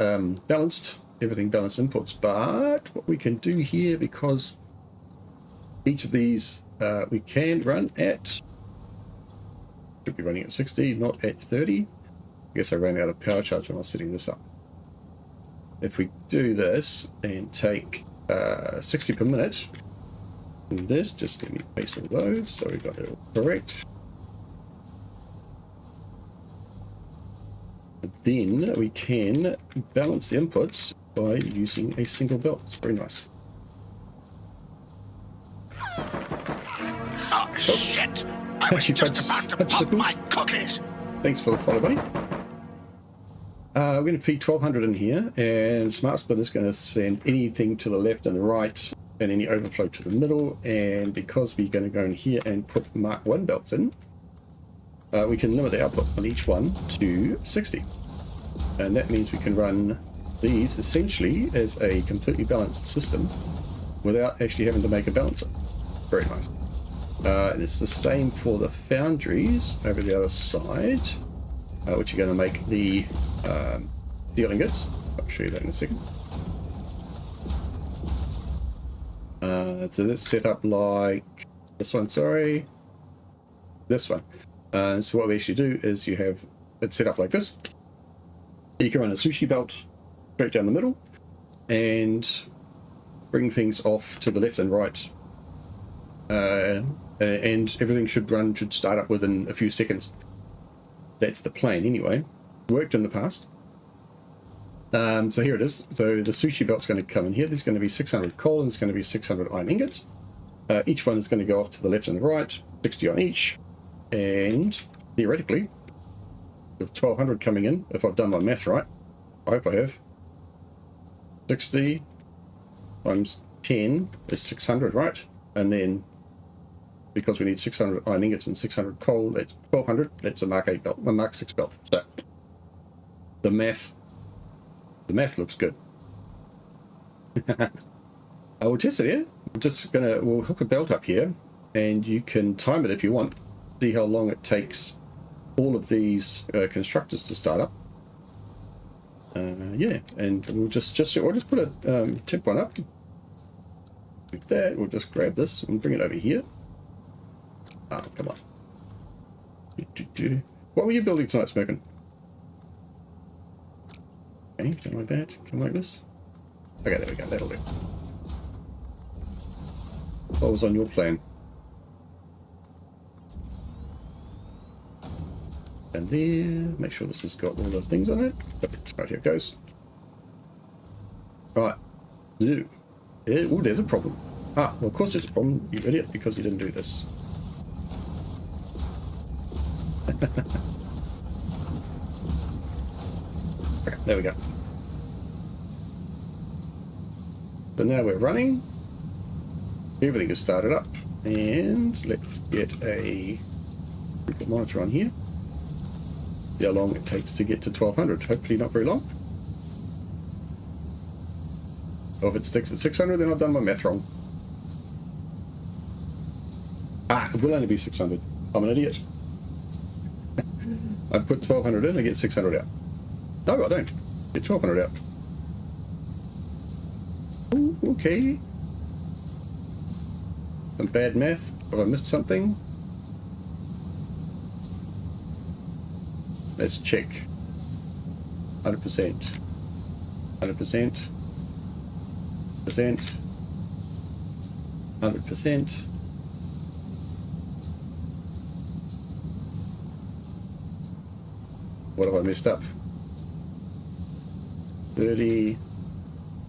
balanced, everything balanced inputs. But what we can do here, because each of these we can run at, should be running at 60, not at 30. I guess I ran out of power charge when I was setting this up. If we do this and take 60 per minute, and this, just let me paste all those so we got it all correct. Then we can balance the inputs by using a single belt. It's very nice. Oh, shit! I was just about to pop my cookies! Thanks for the follow, buddy. We're going to feed 1200 in here, and Smart Split is going to send anything to the left and the right, and any overflow to the middle. And because we're going to go in here and put Mark 1 belts in, we can limit the output on each one to 60. And that means we can run these essentially as a completely balanced system without actually having to make a balancer. Very nice. And it's the same for the foundries over the other side, which are going to make the steel ingots. I'll show you that in a second. So this set up like this one, sorry. This one. So what we actually do is you have it set up like this. You can run a sushi belt straight down the middle and bring things off to the left and right. And everything should start up within a few seconds. That's the plan anyway. Worked in the past. So here it is. So the sushi belt's going to come in here. There's going to be 600 coal and there's going to be 600 iron ingots. Each one is going to go off to the left and the right, 60 on each. And theoretically, with 1200 coming in, if I've done my math right, I hope I have, 60 times 10 is 600, right? And then because we need 600 iron ingots and 600 coal, that's 1200. That's a Mark 8 belt, a Mark 6 belt. So the math looks good. I will test it here. We'll hook a belt up here, and you can time it if you want. See how long it takes all of these constructors to start up. Yeah, and we'll just put a temp one up. Like that. We'll just grab this and bring it over here. Oh, come on. What were you building tonight, Smokin'? Okay, something like that. Come like this. Okay, there we go. That'll do. What was on your plan? And there. Make sure this has got all the things on it. Perfect. Right, here it goes. Right. Ooh. Ooh, there's a problem. Ah, well, of course there's a problem, you idiot, because you didn't do this. Okay, there we go. So now we're running. Everything is started up. And let's get a monitor on here. See how long it takes to get to 1200. Hopefully not very long. Or if it sticks at 600, then I've done my math wrong. Ah, it will only be 600. I'm an idiot. I put 1200 in, I get 600 out. No, I don't. Get 1200 out. Ooh, okay. Some bad math. Have I missed something? Let's check. 100%. 100%. 100%. What have I messed up? 30.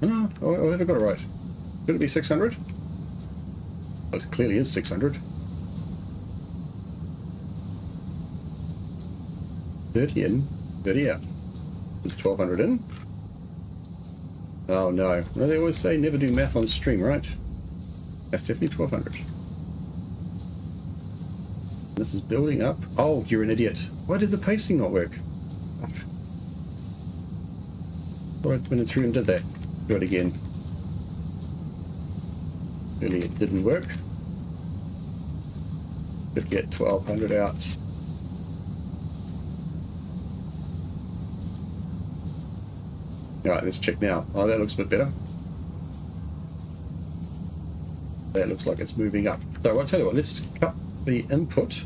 No, I haven't got it right. Could it be 600? Well, it clearly is 600. 30 in, 30 out. Is 1200 in? Oh no. Well, they always say never do math on stream, right? That's definitely 1200. This is building up. Oh, you're an idiot. Why did the pasting not work? Thought I went through and did that. Do it again. Really, it didn't work. Could get 1200 out. Alright, let's check now. Oh, that looks a bit better. That looks like it's moving up. So I'll tell you what, let's cut the input.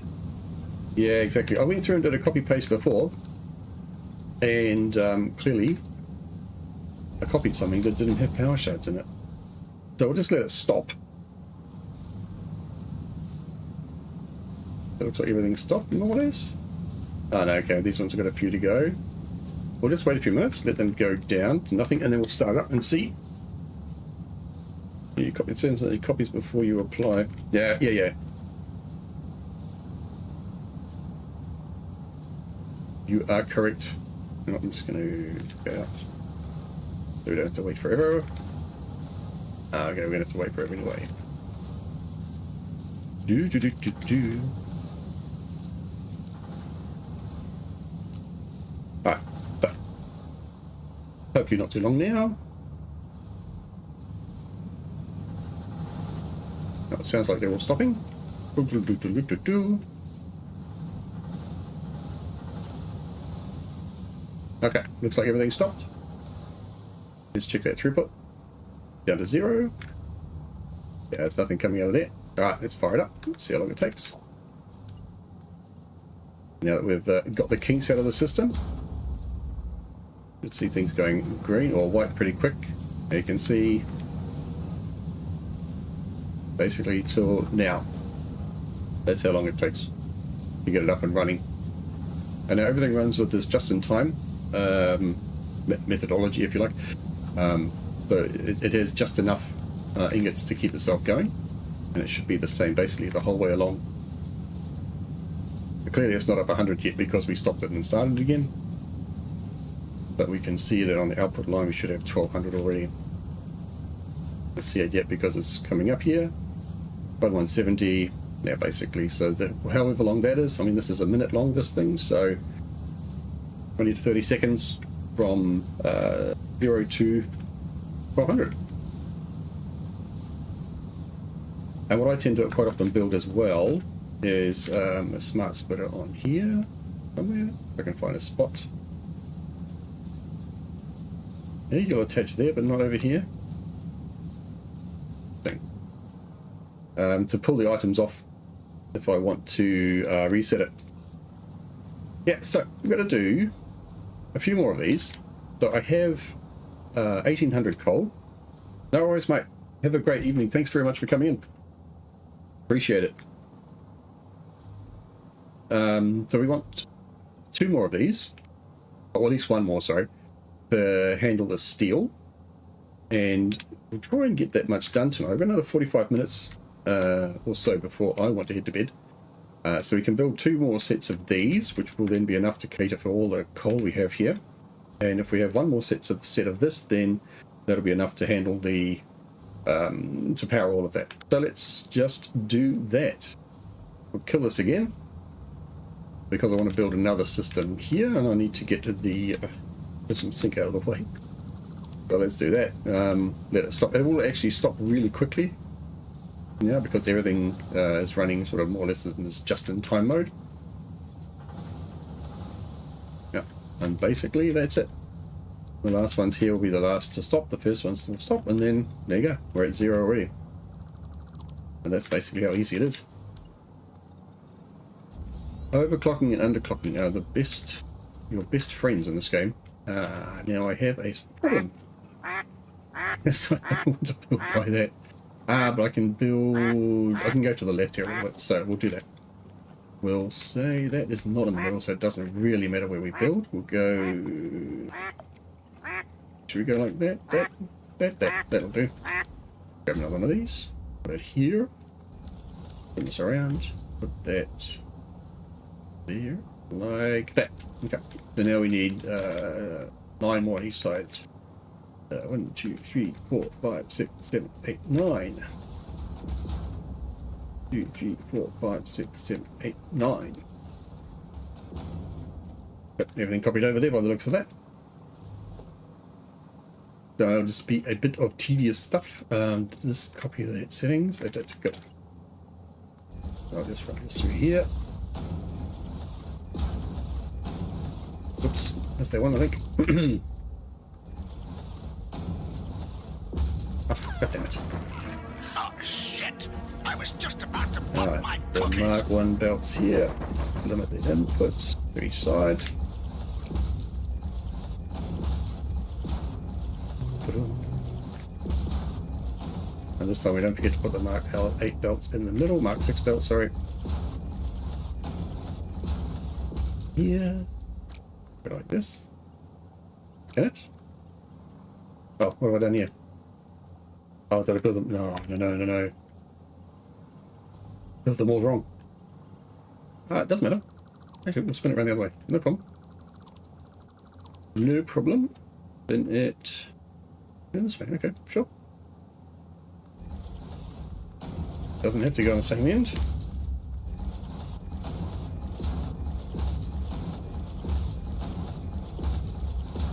Yeah, exactly. I went through and did a copy paste before, and clearly I copied something that didn't have power shades in it. So we'll just let it stop. It looks like everything's stopped more or less. Oh no, okay, these ones have got a few to go. We'll just wait a few minutes, let them go down to nothing, and then we'll start up and see. You copy, it says that you copies before you apply. Yeah. You are correct. I'm just going to go out. So we don't have to wait forever. Okay, we're going to have to wait forever anyway. Alright, so. Hopefully not too long now. Oh, it sounds like they're all stopping. Okay, looks like everything's stopped. Let's check that throughput. Down to 0. Yeah, there's nothing coming out of there. Alright, let's fire it up. See how long it takes. Now that we've got the kinks out of the system, let's see things going green or white pretty quick. Now you can see basically till now. That's how long it takes to get it up and running. And now everything runs with this just-in-time methodology, if you like. So it has just enough ingots to keep itself going, and it should be the same basically the whole way along. But clearly it's not up 100 yet because we stopped it and started again. But we can see that on the output line we should have 1200 already. Let's see it yet because it's coming up here. About 170, yeah, basically. So however long that is, I mean, this is a minute long, this thing, so 20 to 30 seconds from 0 to 1200. And what I tend to quite often build as well is a smart splitter on here somewhere. If I can find a spot. Yeah, you'll attach there, but not over here. To pull the items off if I want to reset it. Yeah, so I'm going to do a few more of these. So I have 1800 coal. No worries, mate. Have a great evening. Thanks very much for coming in. Appreciate it. So we want 2 more of these, or at least 1 more, sorry, to handle the steel. and we'll try and get that much done tonight. I've got another 45 minutes or so before I want to head to bed. So we can build 2 more sets of these, which will then be enough to cater for all the coal we have here. And if we have 1 more set of this, then that'll be enough to handle the to power all of that. So let's just do that. We'll kill this again because I want to build another system here, and I need to get to the get some sink out of the way. So let's do that. Let it stop. It will actually stop really quickly now because everything is running sort of more or less in this just-in-time mode. Yeah, and basically that's it. The last ones here will be the last to stop. The first ones will stop, and then there you go. We're at 0 already. And that's basically how easy it is. Overclocking and underclocking are your best friends in this game. Now I have a problem. Yes, I don't want to build by that. But I can go to the left here a little bit, so we'll do that. We'll say that is not in the middle, so it doesn't really matter where we build. We'll go... Should we go like that? That'll do. Grab another one of these. Put it here. Bring this around. Put that there. Like that. Okay. So now we need 9 more on each side. 1, 2, 3, 4, 5, 6, 7, 8, 9. 2, 3, 4, 5, 6, 7, 8, 9. Got everything copied over there by the looks of that. So it'll just be a bit of tedious stuff. Just copy the settings. I don't go. I'll just run this through here. Oops, that's that one, I think. Oh, God damn it. Oh, shit. I was just about to pop my The cookies. Mark 1 belts here. Limit the inputs to each side. And this time we don't forget to put the Mark 8 belts in the middle. Mark 6 belts, sorry. Here. Go like this. Can it? Oh, what have I done here? Oh, did I build them? No. Built them all wrong. It doesn't matter. Actually, we'll spin it around the other way. No problem. No problem. Spin it this way. Okay, sure. Doesn't have to go on the same end.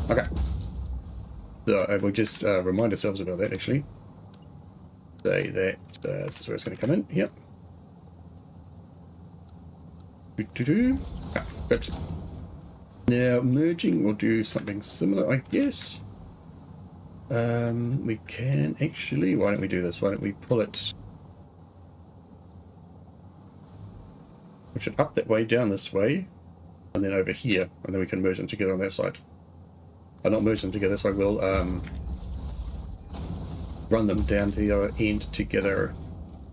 Okay. So we'll just remind ourselves about that actually. Say that this is where it's going to come in. Yep. Okay, good. Now merging, we'll do something similar, I guess. We can actually. Why don't we do this? Why don't we pull it? Push it up that way, down this way, and then over here, and then we can merge them together on that side. Not merge them together, so I will run them down to the other end together.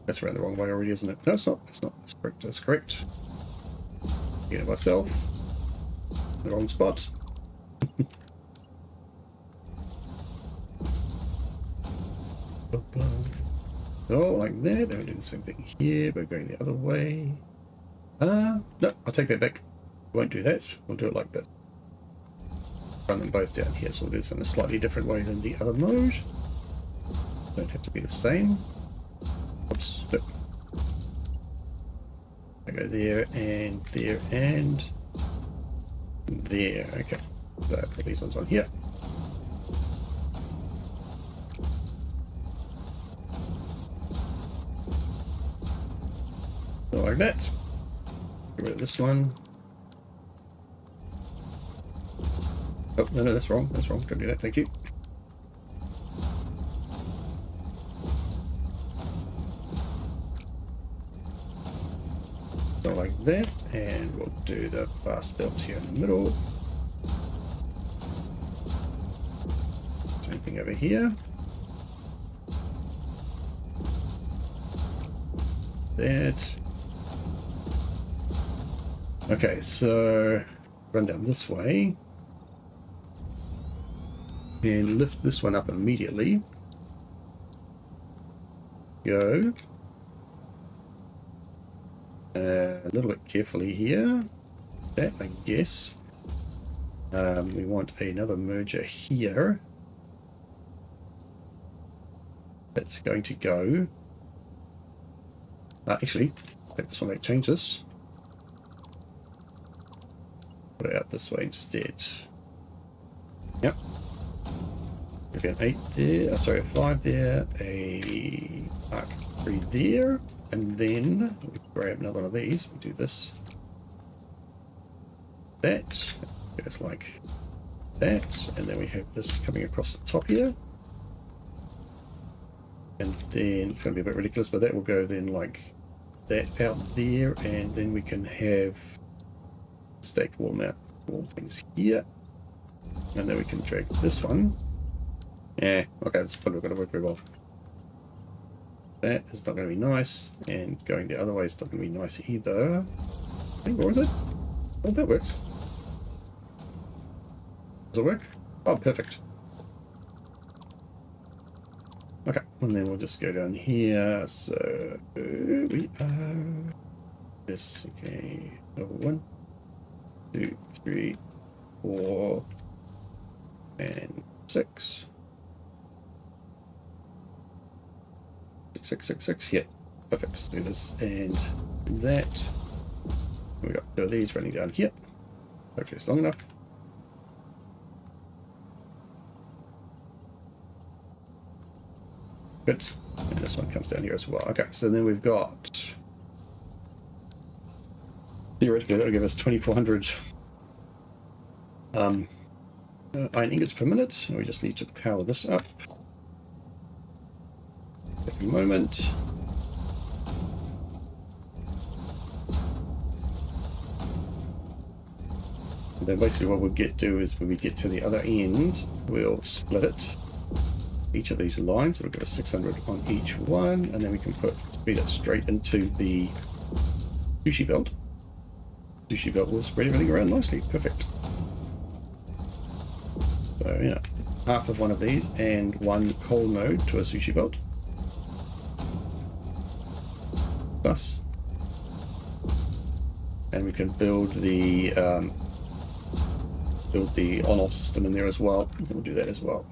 That's around the wrong way already, isn't it? No, it's not. It's not. That's correct. That's correct. Get it myself. The wrong spot. Oh, like that. And we're doing the same thing here, but going the other way. No, I'll take that back. Won't do that. We'll do it like this. Run them both down here, so we'll do this in a slightly different way than the other mode. Don't have to be the same. Oops. Flip. I go there and there and there. Okay. So put these ones on here. So like that. Get rid of this one. Oh, no, that's wrong. That's wrong. Don't do that. Thank you. So like that, and we'll do the fast belt here in the middle. Same thing over here. That. Okay, so run down this way and lift this one up immediately. go. A little bit carefully here. That, I guess. We want another merger here. That's going to go. Actually, take this one back, change this. Put it out this way instead. Yep. We've got 8 there, sorry, a 5 there, a arc 3 there, and then we grab another one of these. We do this. That goes like that, and then we have this coming across the top here. And then it's going to be a bit ridiculous, but that will go then like that out there, and then we can have stacked wall mount wall things here. And then we can drag this one. Yeah, okay, it's probably not going to work very well. That is not going to be nice, and going the other way is not going to be nice either. I think, or is it? Oh, that works. Does it work? Oh, perfect. Okay, and then we'll just go down here. So we are this. Okay, level 1, 2, 3, 4, and 6. 6, 6, 6. Yeah, perfect. Let's do this and that. We got 2 of these running down here. Hopefully it's long enough. Good. And this one comes down here as well. Okay, so then we've got, theoretically that'll give us 2,400 iron ingots per minute. We just need to power this up. Every moment. And then basically what we'll do is when we get to the other end, we'll split it. Each of these lines, it'll give us 600 on each one, and then we can speed it straight into the sushi belt. Sushi belt will spread everything around nicely. Perfect. So yeah, half of one of these and one coal node to a sushi belt. Thus, and we can build the on-off system in there as well. We'll do that as well.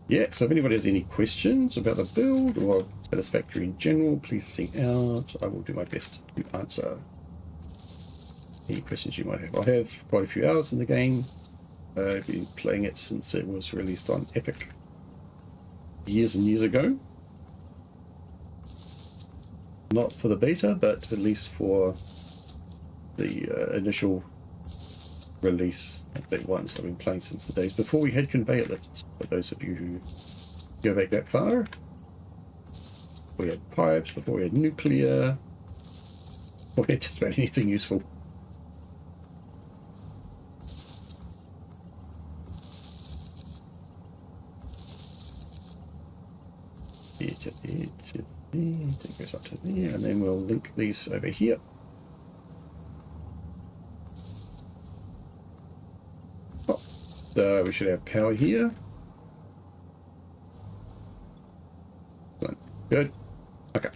Yeah, so if anybody has any questions about the build or Satisfactory in general, please sing out. I will do my best to answer any questions you might have. I have quite a few hours in the game. I've been playing it since it was released on Epic years and years ago. Not for the beta, but at least for the initial release update 1. So I've been playing since the days before we had conveyor lifts. For those of you who go back that far, we had pipes, before we had nuclear, before we had just about anything useful. That goes up to there, and then we'll link these over here. Oh, so we should have power here. Good. Okay.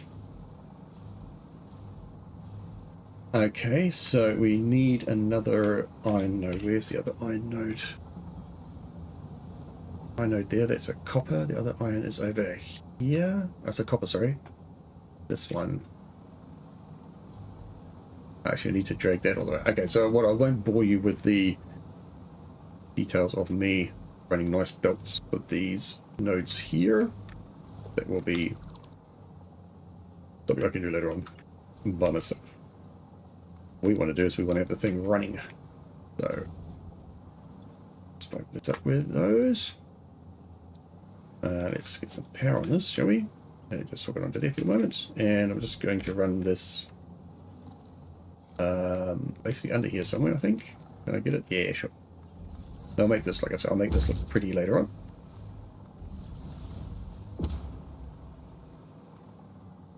Okay, so we need another iron node. Where's the other iron node? Iron node there, that's a copper. The other iron is over here. That's a copper, sorry. This one. Actually, I need to drag that all the way. Okay, so what I won't bore you with the details of me running nice belts with these nodes here. That will be something I can do later on by myself. What we want to do is we want to have the thing running. So let's spark this up with those. Let's get some power on this, shall we? Just hook it onto there for the moment. And I'm just going to run this basically under here somewhere, I think. Can I get it? Yeah, sure. I'll make this, like I said, I'll make this look pretty later on.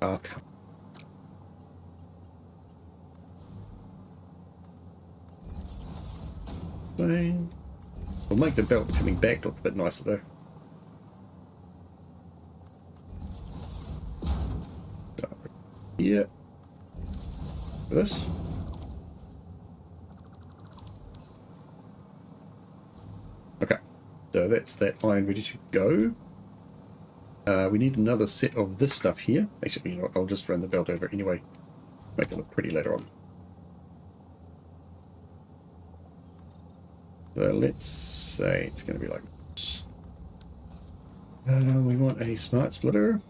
Oh, come. way. We'll make the belt coming back look a bit nicer though. Here. This. Okay. So that's that iron ready to go. We need another set of this stuff here. Actually, you know what, I'll just run the belt over anyway. Make it look pretty later on. So let's say it's going to be like this. We want a smart splitter.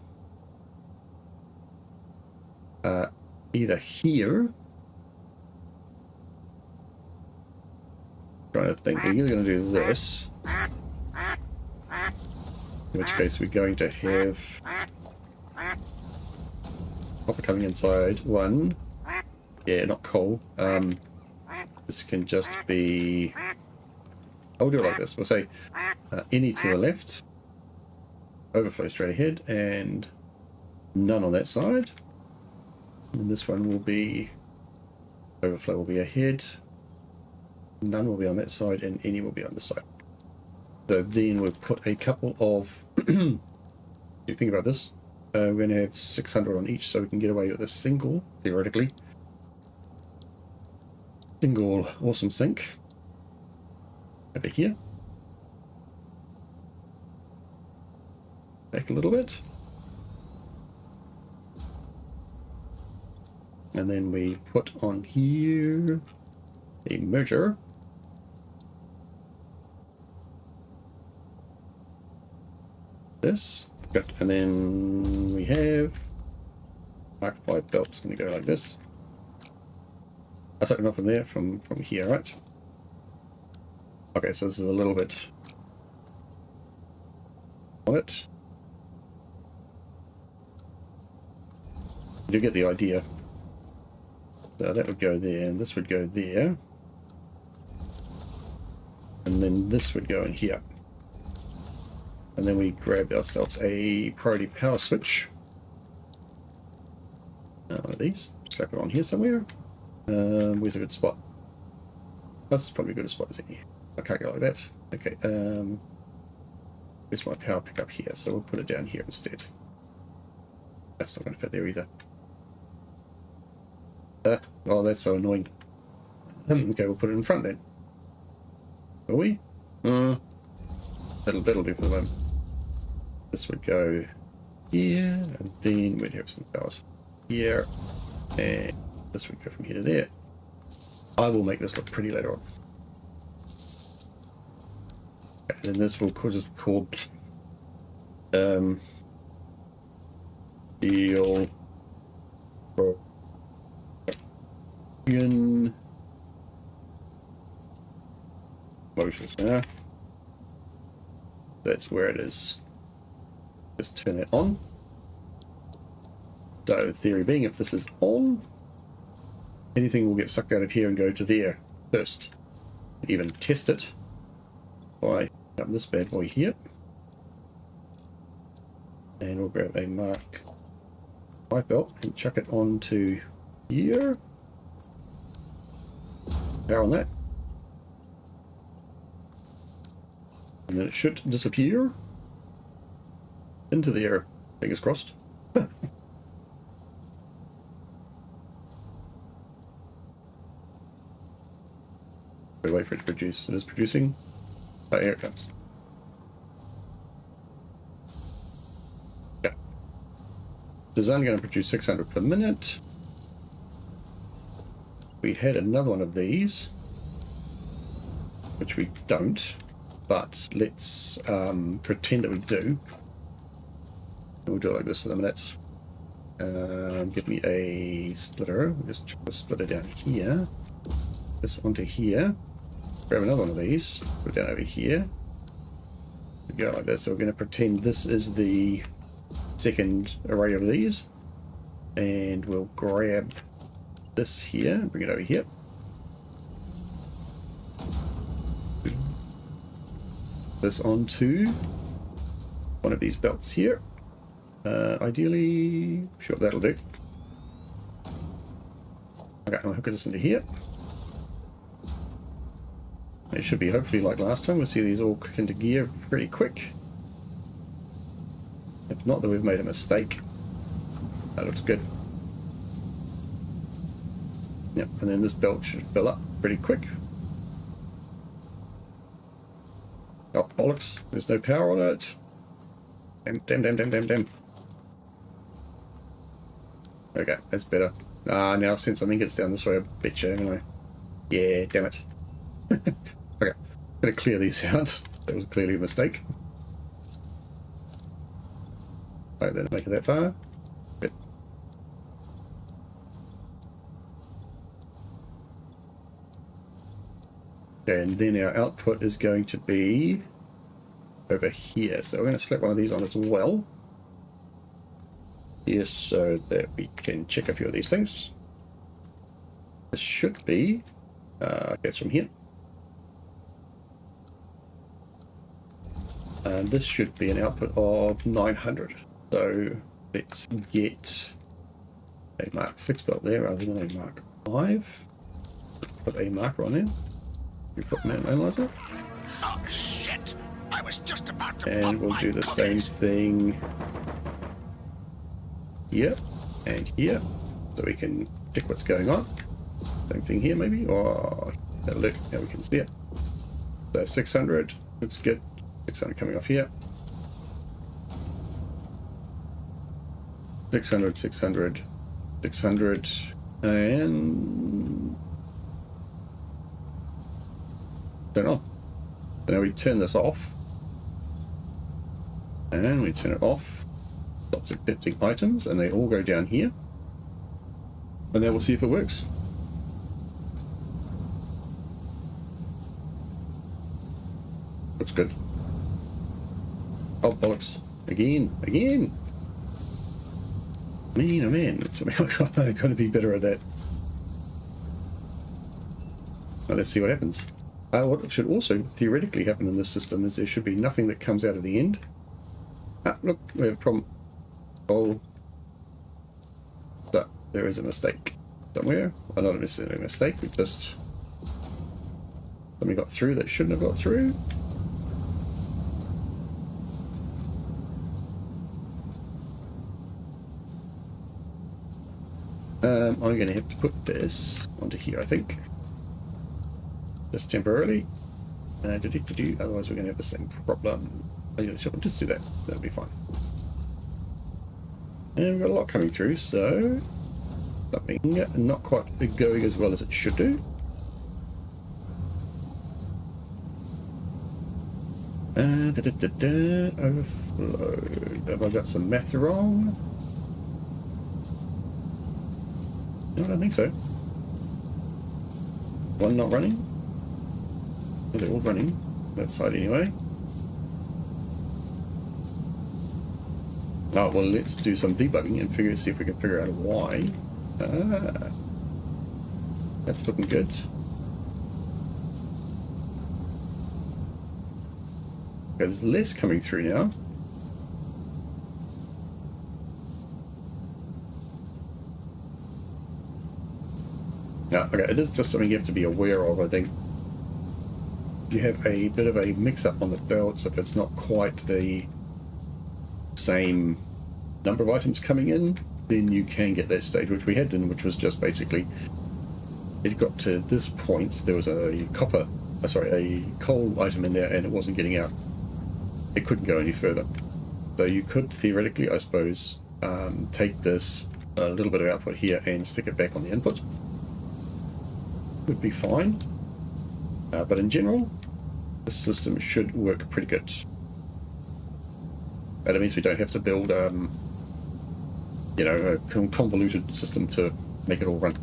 Either here. Trying to think, we're either going to do this. In which case we're going to have copper coming inside. One. Yeah, not coal. This can just be... I'll do it like this. We'll say any to the left, overflow straight ahead, and none on that side. And this one will be overflow will be ahead, none will be on that side, and any will be on this side. So then we'll put a couple of you think about this, we're going to have 600 on each, so we can get away with a single, theoretically, single awesome sink over here. Back a little bit. And then we put on here a merger. This. Good. And then we have Mark 5 belts going to go like this. I took enough from there, from here, right? Okay, so this is a little bit on it. You get the idea. So that would go there, and this would go there. And then this would go in here. And then we grab ourselves a priority power switch. One of these. Strap it on here somewhere. Where's a good spot? That's probably a good spot as any. I can't go like that. Okay, where's my power pickup here? So we'll put it down here instead. That's not going to fit there either. Oh, that's so annoying. Okay, we'll put it in front then. Will we? That'll do for the moment. This would go here, and then we'd have some powers here, and this would go from here to there. I will make this look pretty later on. Okay, and then this will just be called deal motions now. That's where it is. Just turn that on. So theory being, if this is on, anything will get sucked out of here and go to there first. Even test it by up this bad boy here. And we'll grab a Mark 5 belt and chuck it onto here. Power on that. And then it should disappear into the air. Fingers crossed. We wait for it to produce. It is producing. Oh, here it comes. Yeah. It's only going to produce 600 per minute. We had another one of these, which we don't. But let's pretend that we do. We'll do it like this for the minute. Give me a splitter. We'll just chuck the splitter down here. This onto here. Grab another one of these. Put it down over here. We go like this. So we're going to pretend this is the second array of these. And we'll grab this here and bring it over here. This onto one of these belts here. Ideally, sure, that'll do. Okay, I'll hook this into here. It should be hopefully like last time. We'll see these all kick into gear pretty quick. If not, then we've made a mistake. That looks good. Yep, and then this belt should fill up pretty quick. Oh, bollocks. There's no power on it. Damn. Okay, that's better. Now since something gets down this way, I bet you, anyway. Yeah, damn it. Okay, gonna clear these out. That was clearly a mistake. Right, then make it that far. Good. Okay, and then our output is going to be over here. So we're going to slap one of these on as well. Yes, so that we can check a few of these things. This should be, I guess from here. And this should be an output of 900. So let's get a Mark 6 belt there rather than a Mark 5. Put a marker on there. We put an analyzer. Oh shit! I was just about to And we'll do the same thing here and here, so we can check what's going on. Same thing here maybe, or look, now we can see it. So 600 looks good. 600 coming off here. 600, 600, 600, and turn on. So now we turn this off, and we turn it off. Stops accepting items, and they all go down here. And now we'll see if it works. Looks good. Oh bollocks! Again! Man, oh man! I'm going to be better at that. Now let's see what happens. What should also theoretically happen in this system is there should be nothing that comes out of the end. Look, we have a problem. Oh, so there is a mistake somewhere. Well, not necessarily a mistake, but just something got through that shouldn't have got through. I'm going to have to put this onto here, I think. Just temporarily. Otherwise we're going to have the same problem. Sure, just do that. That'll be fine. And we've got a lot coming through, so something not quite going as well as it should do. Overflow. Have I got some math wrong? No, I don't think so. One not running? Oh, they're all running. That side anyway. Oh, well, let's do some debugging and see if we can figure out why. That's looking good. Okay, there's less coming through now. Yeah, okay, it is just something you have to be aware of, I think. You have a bit of a mix-up on the belts if it's not quite the same number of items coming in, then you can get that stage, which we had done, which was just basically it got to this point, there was a coal item in there and it wasn't getting out. It couldn't go any further. So you could theoretically, I suppose, take this a little bit of output here and stick it back on the input. Would be fine. But in general, this system should work pretty good. And it means we don't have to build, a convoluted system to make it all run.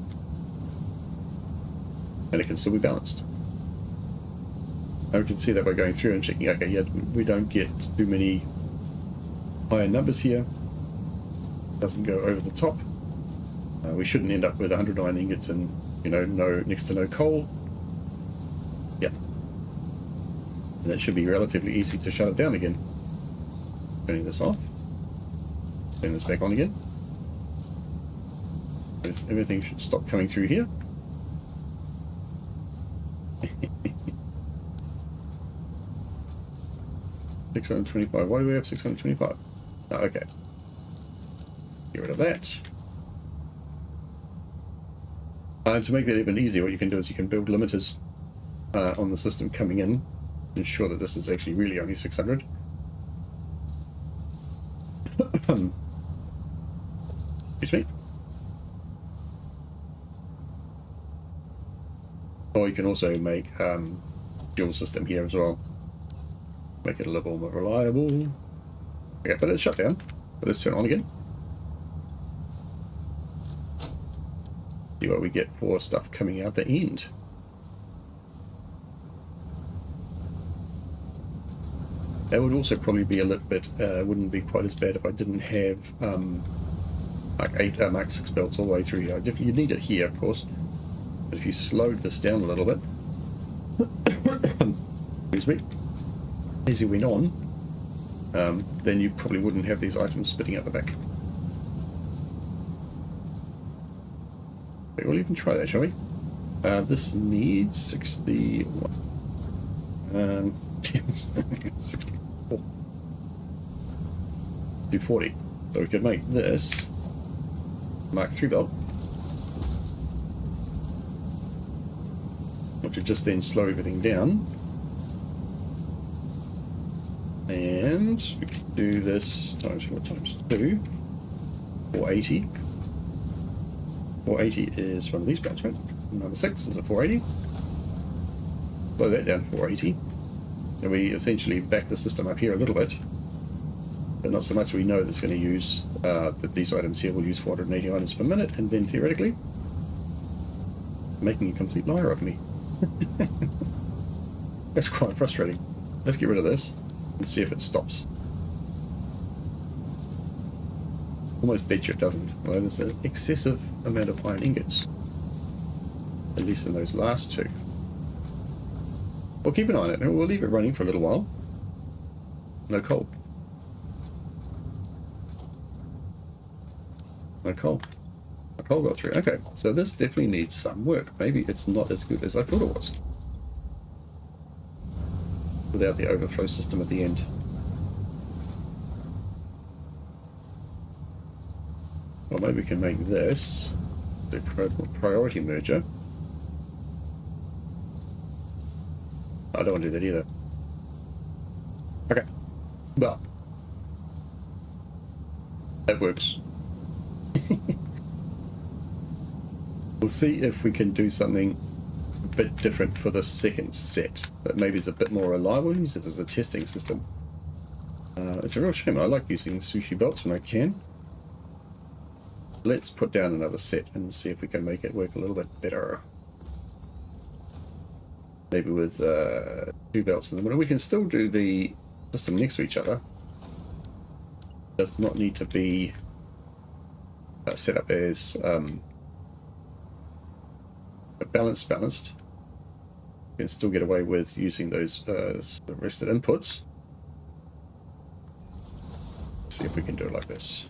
And it can still be balanced. And we can see that by going through and checking, okay, yeah, we don't get too many higher numbers here. Doesn't go over the top. We shouldn't end up with 109 ingots and, next to no coal. Yep. And it should be relatively easy to shut it down again. Turning this off. Turn this back on again. Everything should stop coming through here. 625. Why do we have 625? Oh, okay. Get rid of that. To make that even easier, what you can do is you can build limiters on the system coming in. Ensure that this is actually really only 600. Excuse me. Or you can also make dual system here as well. Make it a little more reliable. Okay, but it's shut down. But let's turn it on again. See what we get for stuff coming out the end. That would also probably be a little bit, wouldn't be quite as bad if I didn't have Mark 8, Mark 6 belts all the way through here. You need it here, of course. But if you slowed this down a little bit, excuse me, as you went on, then you probably wouldn't have these items spitting out the back. Okay, we'll even try that, shall we? This needs 61. 64. 240. So we could make this Mark 3 belt, which would just then slow everything down. And we could do this times 4 times 2. 480. 480 is one of these belts, right? Number 6 is a 480. Blow that down to 480. And we essentially back the system up here a little bit. But not so much. We know that's going to use, that these items here will use 480 items per minute, and then theoretically, making a complete liar of me. That's quite frustrating. Let's get rid of this and see if it stops. Almost bet you it doesn't. Well, there's an excessive amount of iron ingots. At least in those last two. We'll keep an eye on it. We'll leave it running for a little while. No coal. No coal. No coal got through. Okay, so this definitely needs some work. Maybe it's not as good as I thought it was. Without the overflow system at the end. Well, maybe we can make this the priority merger. I don't want to do that either. Okay. Well, that works. We'll see if we can do something a bit different for the second set that maybe is a bit more reliable. Use it as a testing system. It's a real shame. I like using sushi belts when I can. Let's put down another set and see if we can make it work a little bit better. Maybe with 2 belts in the middle. We can still do the system next to each other. Does not need to be set up as balanced. You can still get away with using those rested inputs. Let's see if we can do it like this.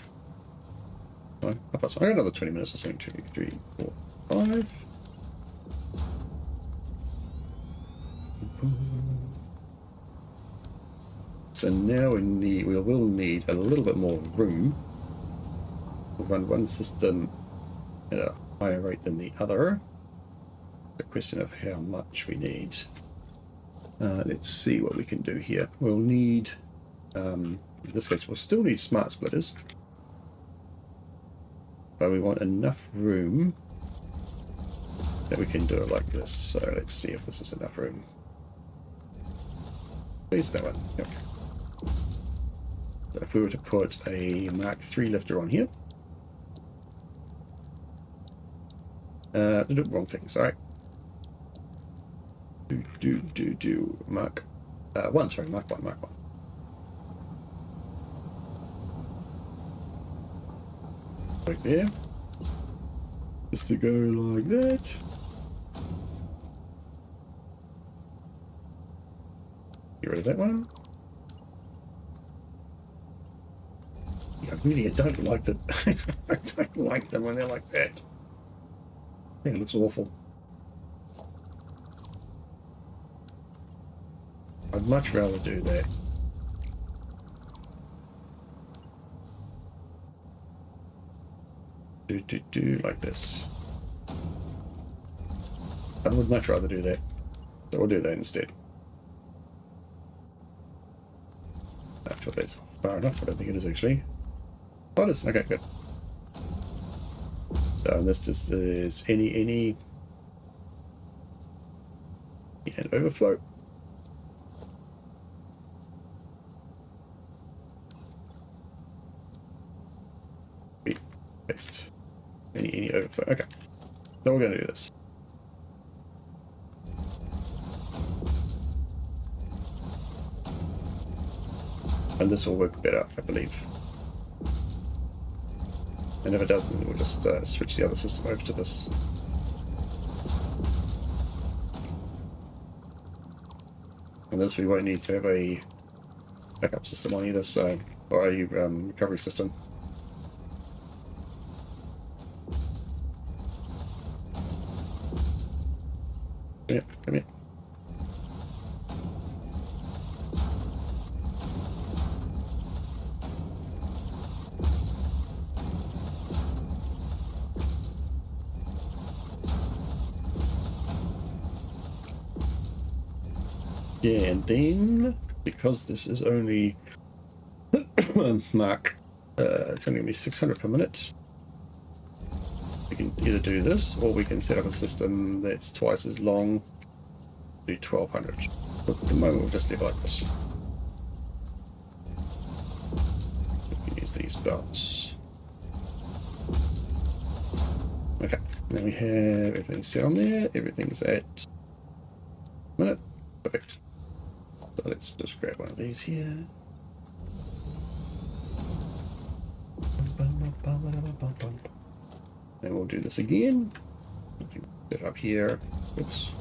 I got another 20 minutes or something. 2, 3, 4, 5. So now we will need a little bit more room. We'll run one system at a higher rate than the other. It's a question of how much we need. Let's see what we can do here. We'll need, in this case, we'll still need smart splitters. But we want enough room that we can do it like this. So let's see if this is enough room. Please, that one. Yep. So if we were to put a Mark III lifter on here. Wrong thing, sorry. Mark 1, sorry, Mark 1. Like there. Just to go like that. Get rid of that one. Yeah, really, I don't like them. I don't like them when they're like that. I think it looks awful. I'd much rather do that. do like this. I would much rather do that. So we'll do that instead. Not sure that's far enough. I don't think it is actually. Oh, it is. Okay, good. So, and this just is any and overflow. Paste. Any overflow. Okay. So we're going to do this. And this will work better, I believe. And if it doesn't, then we'll just switch the other system over to this. And this we won't need to have a backup system on either side, or a recovery system. Yeah, come here. Yeah, and then because this is only Mark, it's only going to be 600 per minute. We can either do this, or we can set up a system that's twice as long, do 1200. But at the moment, we'll just leave it like this. We can use these belts. Okay, then we have everything set on there. Everything's at minute. Perfect. So let's just grab one of these here. And we'll do this again. Set it up here. Oops.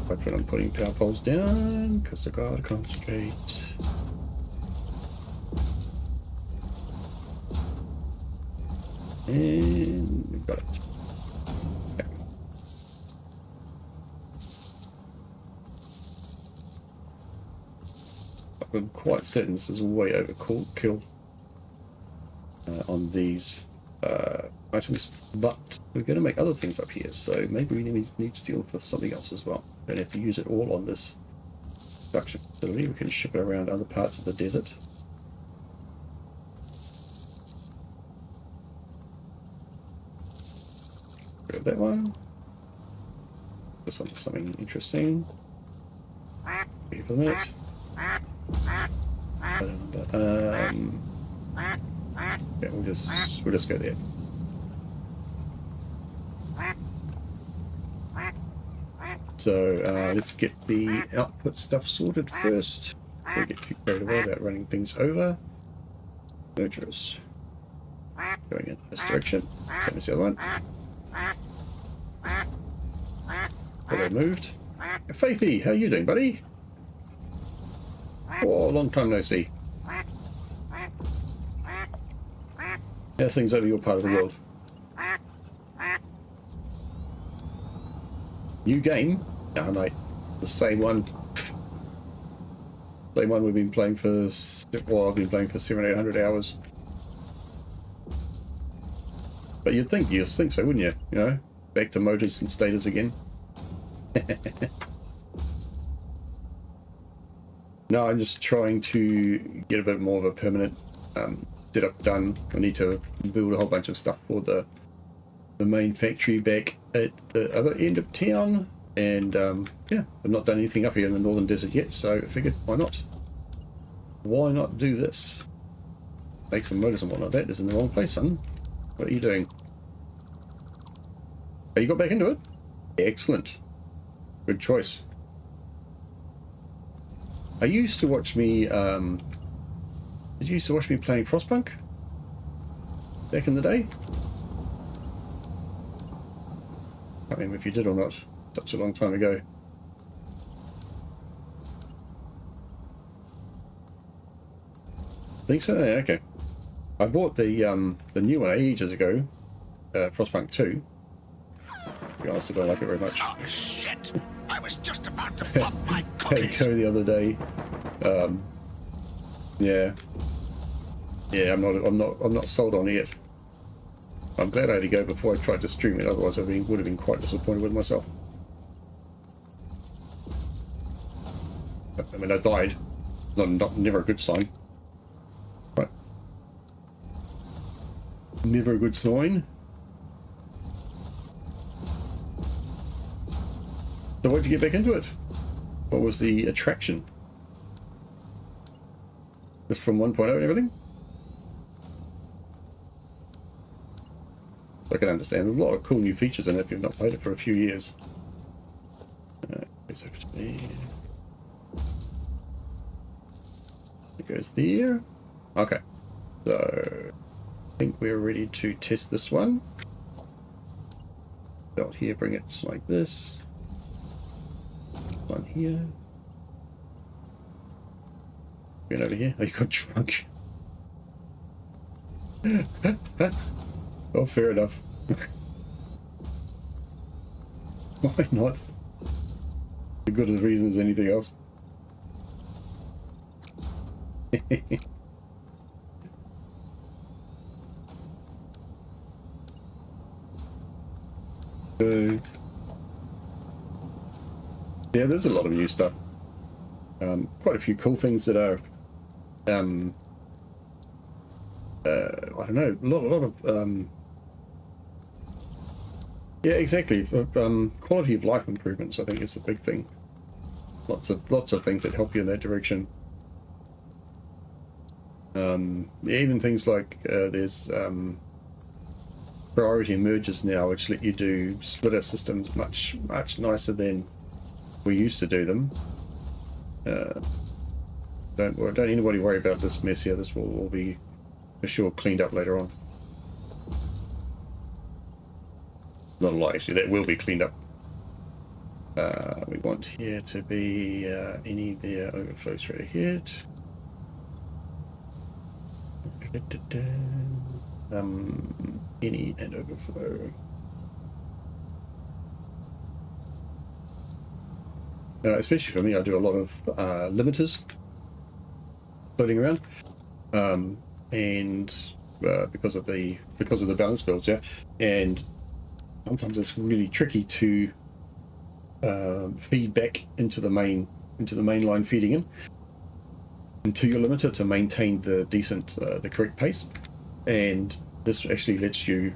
But when I'm putting power poles down, because I gotta concentrate. And we've got it. Okay. I'm quite certain this is way overkill on these items, but we're going to make other things up here, so maybe we need steel for something else as well. Don't have to use it all on this production facility. We can ship it around other parts of the desert. Grab that one. This one's something interesting. Wait a minute. Yeah, we'll just go there. So let's get the output stuff sorted first. Don't get too carried away about running things over. Rotors. Going in this direction. Same as the other one. All moved. Faithy, how are you doing, buddy? Oh, long time no see. How's things over your part of the world? New game? Nah, mate. The same one. Same one we've been playing for, well, I've been playing for 700 or 800 hours. But you'd think so, wouldn't you? You know, back to Motors and Stators again. No, I'm just trying to get a bit more of a permanent setup done. I need to build a whole bunch of stuff for the main factory back at the other end of town, and yeah, I've not done anything up here in the northern desert yet, so I figured why not do this, make some motors and whatnot. That is in the wrong place, son. What are you doing? Oh, you got back into it? Excellent, good choice. I used to watch me did you used to watch me playing Frostpunk back in the day? I can't remember if you did or not. Such a long time ago. I think so. Yeah, okay. I bought the new one ages ago, Frostpunk 2. To be honest, I don't like it very much. Oh, shit. I was just about to pop my Had a cookies. go the other day. Yeah. Yeah, I'm not sold on it yet. I'm glad I had to go before I tried to stream it, otherwise I would have been quite disappointed with myself. I mean, I died. Never a good sign. Right. Never a good sign. So why'd you get back into it? What was the attraction? Just from 1.0 and everything? I can understand. There's a lot of cool new features in it if you've not played it for a few years. Goes over to there. It goes there. Okay. So I think we're ready to test this one. Out here, bring it like this. One here. Going over here. Oh, you got drunk. Oh, fair enough. Why not? As good a reason as anything else. Yeah, there's a lot of new stuff. Quite a few cool things that are I don't know, a lot of yeah, exactly. Quality of life improvements, I think, is the big thing. Lots of things that help you in that direction. Even things like there's priority merges now, which let you do splitter systems much nicer than we used to do them. Don't anybody worry about this mess here. This will all be for sure cleaned up later on. Not a lot, actually. That will be cleaned up. We want here to be any there overflow straight ahead. Any and overflow. Especially for me, I do a lot of limiters floating around, and because of the balance builds, yeah, and sometimes it's really tricky to feed back into the main line feeding in into your limiter to maintain the correct pace, and this actually lets you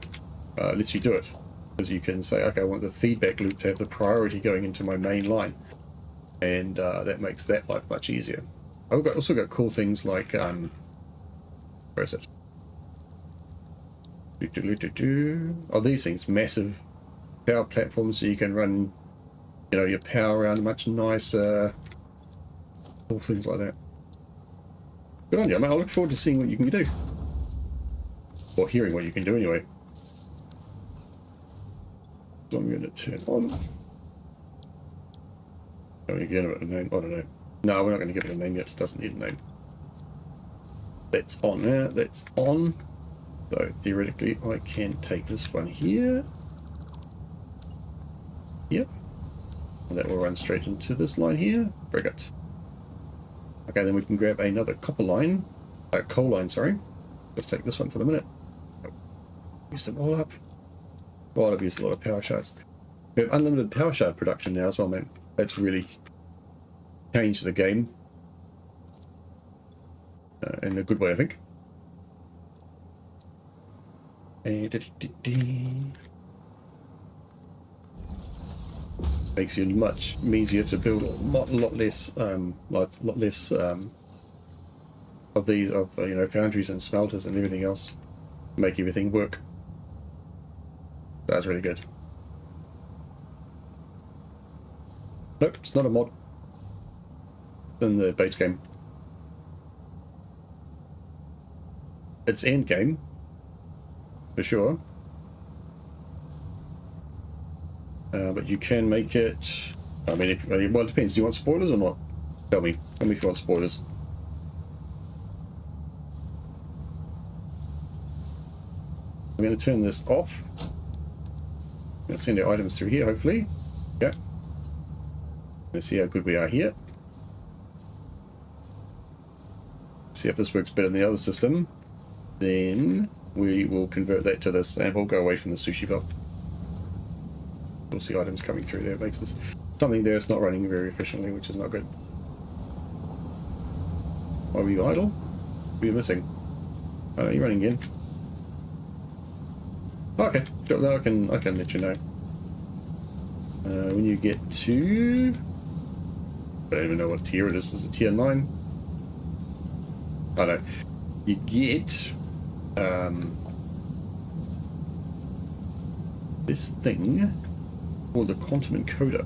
do it, because you can say, okay, I want the feedback loop to have the priority going into my main line, and that makes that life much easier. I've also got cool things like where is it? Oh, these things, massive power platforms, so you can run, your power around much nicer. All things like that. Good on you, mate. I look forward to seeing what you can do, or hearing what you can do anyway. So I'm going to turn on. Are we give it a name? I don't know. No, we're not going to give it a name yet. It doesn't need a name. That's on there. That's on. So theoretically, I can take this one here. Yep. And that will run straight into this line here. Bring it. Okay, then we can grab another copper line. Coal line, sorry. Let's take this one for the minute. Use them all up. Well, I've used a lot of power shards. We have unlimited power shard production now as well, man. That's really changed the game. In a good way, I think. Makes you much easier to build a lot less of these foundries and smelters and everything else to make everything work. That's really good. Nope, it's not a mod. It's in the base game. It's end game for sure. But you can make it. I mean, well, it depends. Do you want spoilers or not? Tell me if you want spoilers. I'm going to turn this off. Let's send our items through here, hopefully. Yeah. Let's see how good we are here. See if this works better than the other system. Then we will convert that to this, and we'll go away from the sushi belt. We'll see items coming through there. It makes this something there. It's not running very efficiently, which is not good. Are we idle? What are you missing? Oh, you're running again. Okay, sure. Then I can let you know. When you get to, I don't even know what tier it is. Is it tier 9? I don't know. You get this thing called the quantum encoder.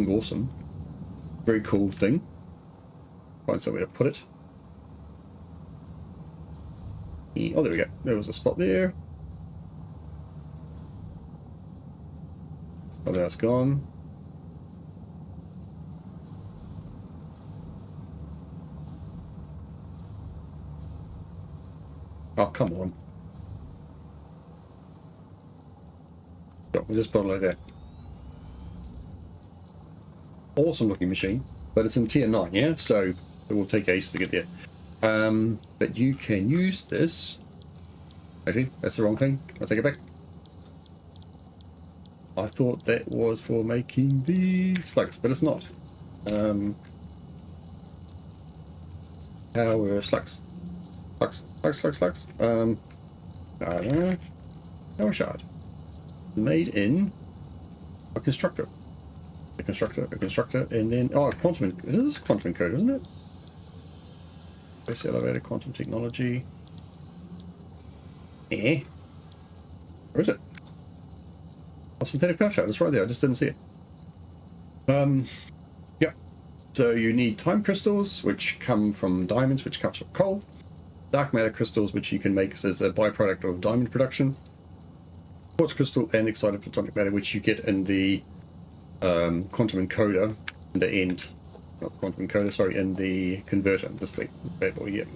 Awesome. Very cool thing. Find somewhere to put it. Oh, there we go. There was a spot there. Oh, that's gone. Oh, come on. So we'll just put it like that. Awesome looking machine, but it's in tier 9, yeah? So it will take ages to get there. But you can use this. Actually, that's the wrong thing. I'll take it back. I thought that was for making the slugs, but it's not. Power slugs. Slugs. Power shard. Made in a constructor. A constructor, and then, oh, quantum. This is quantum encoder, isn't it? Base elevator, quantum technology. Where is it? Oh, synthetic power shard. It's right there. I just didn't see it. Yeah. So you need time crystals, which come from diamonds, which comes from coal. Dark matter crystals, which you can make as a byproduct of diamond production. Quartz crystal and excited photonic matter, which you get in the quantum encoder in the end. Not quantum encoder, sorry, in the converter. This thing, bad boy here.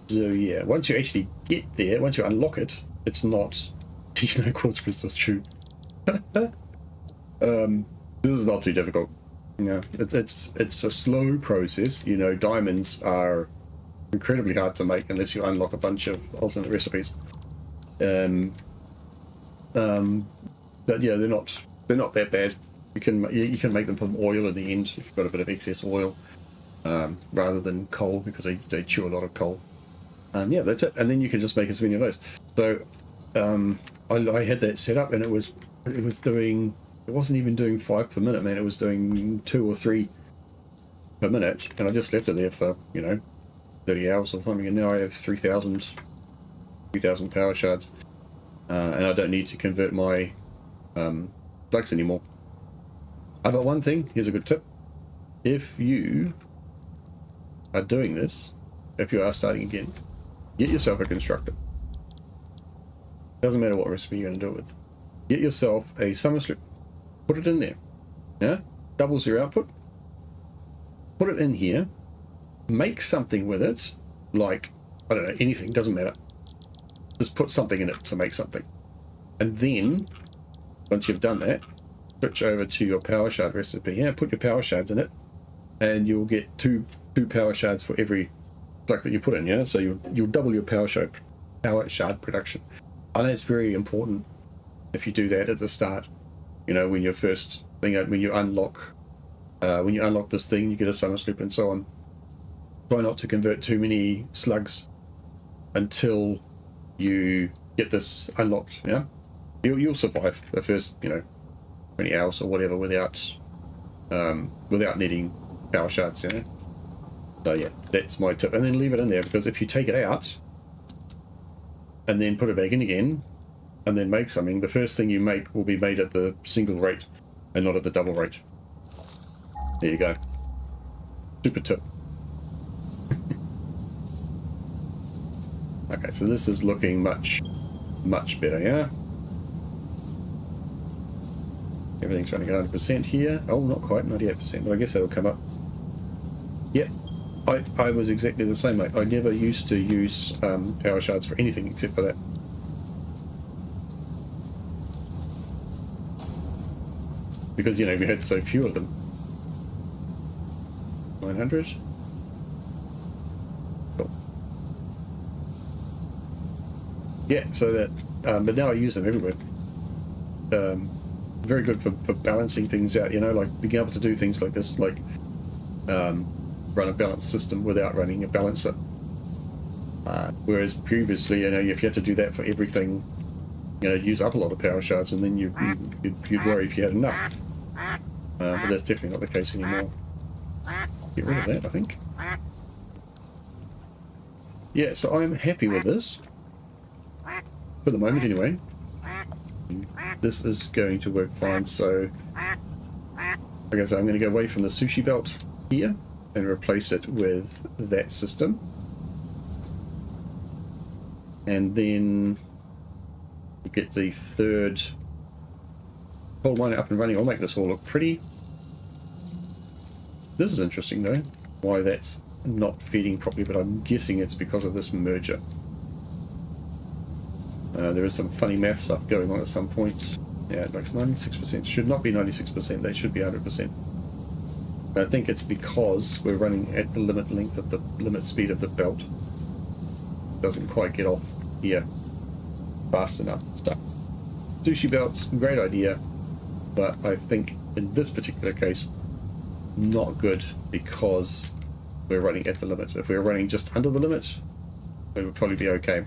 So yeah, once you actually get there, once you unlock it, it's not, you know, quartz crystals true. This is not too difficult. You know, it's a slow process. You know, diamonds are incredibly hard to make unless you unlock a bunch of alternate recipes. But yeah, they're not that bad. You can make them from oil at the end if you've got a bit of excess oil, rather than coal, because they chew a lot of coal. Yeah, that's it. And then you can just make as many of those. So I had that set up, and it was doing. It wasn't even doing 5 per minute, man. It was doing 2 or 3 per minute, and I just left it there for 30 hours or something. And now I have 3,000 power shards, and I don't need to convert my slugs anymore. But one thing, here's a good tip: if you are doing this, if you are starting again, get yourself a constructor. Doesn't matter what recipe you're going to do it with. Get yourself a summer slip. Put it in there. Yeah? Doubles your output. Put it in here. Make something with it. Like, I don't know, anything. Doesn't matter. Just put something in it to make something. And then, once you've done that, switch over to your power shard recipe. Yeah, put your power shards in it. And you'll get two power shards for every slug that you put in, yeah? So you'll double your power shard production. And that's very important if you do that at the start. You know, when you're first when you unlock this thing, you get a summer slip and so on. Try not to convert too many slugs until you get this unlocked. Yeah, you'll survive the first 20 hours or whatever without needing power shards. You know, so yeah, that's my tip. And then leave it in there, because if you take it out and then put it back in again, and then make something, the first thing you make will be made at the single rate and not at the double rate. There you go. Super tip. Okay, so this is looking much better, yeah? Everything's running at 100% here. Oh, not quite, 98%, but I guess that'll come up. Yep, I was exactly the same, mate. I never used to use power shards for anything except for that. because, you know, we had so few of them. 900. Cool. Yeah, so that, but now I use them everywhere. Very good for balancing things out, you know, like being able to do things like this, like run a balanced system without running a balancer. Whereas previously, you know, if you had to do that for everything, you know, use up a lot of power shards, and then you'd worry if you had enough. But that's definitely not the case anymore. Get rid of that, I think. Yeah, so I'm happy with this. For the moment, anyway. This is going to work fine, so... Okay, so I'm going to go away from the sushi belt here and replace it with that system. And then get the third coal miner up and running. I'll make this all look pretty. This is interesting though, why that's not feeding properly, but I'm guessing it's because of this merger. There is some funny math stuff going on at some points. Yeah, it looks 96%. Should not be 96%, they should be 100%. I think it's because we're running at the limit length of the limit speed of the belt. Doesn't quite get off here fast enough. So, sushi belts, great idea, but I think in this particular case, not good because we're running at the limit. If we were running just under the limit, it would probably be okay.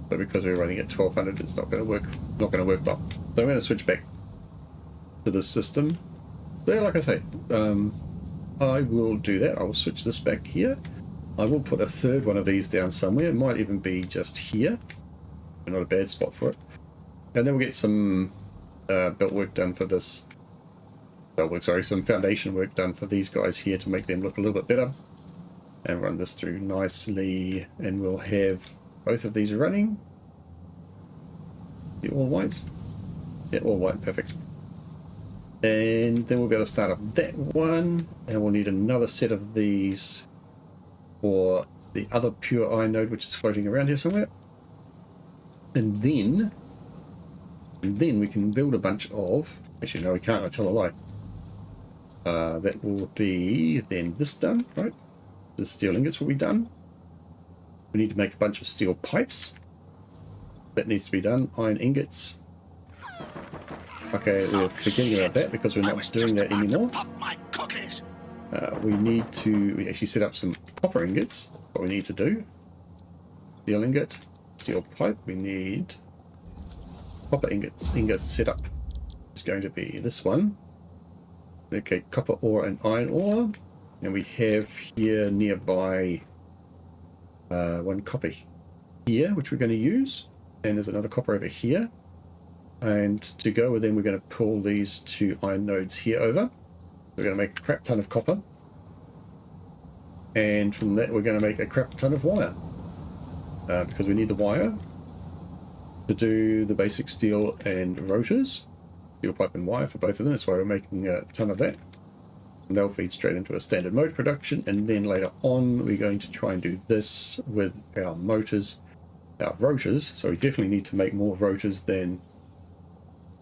But because we're running at 1200, it's not going to work. Not going to work well. So I'm going to switch back to this system. So like I say, I will do that. I will switch this back here. I will put a third one of these down somewhere. It might even be just here. Not a bad spot for it. And then we'll get some belt work done for this. Some foundation work done for these guys here to make them look a little bit better. And run this through nicely. And we'll have both of these running. The all white. Yeah, all white, perfect. And then we'll be able to start up that one. And we'll need another set of these for the other pure iron node, which is floating around here somewhere. And then we can build a bunch of... Actually, no, we can't. I tell a lie. That will be then this done, right? The steel ingots will be done. We need to make a bunch of steel pipes. That needs to be done. Iron ingots. Okay, we're forgetting about that because we're not doing that anymore. We actually set up some copper ingots. What we need to do. Steel ingot, steel pipe. We need copper ingots. Ingots set up. It's going to be this one. Okay, copper ore and iron ore. And we have here nearby one copper here, which we're going to use. And there's another copper over here. And to go with them, we're going to pull these two iron nodes here over. We're going to make a crap ton of copper. And from that, we're going to make a crap ton of wire. Because we need the wire to do the basic steel and rotors. Steel pipe and wire for both of them. That's why we're making a ton of that. And they'll feed straight into a standard mode production. And then later on, we're going to try and do this with our motors, our rotors. So we definitely need to make more rotors than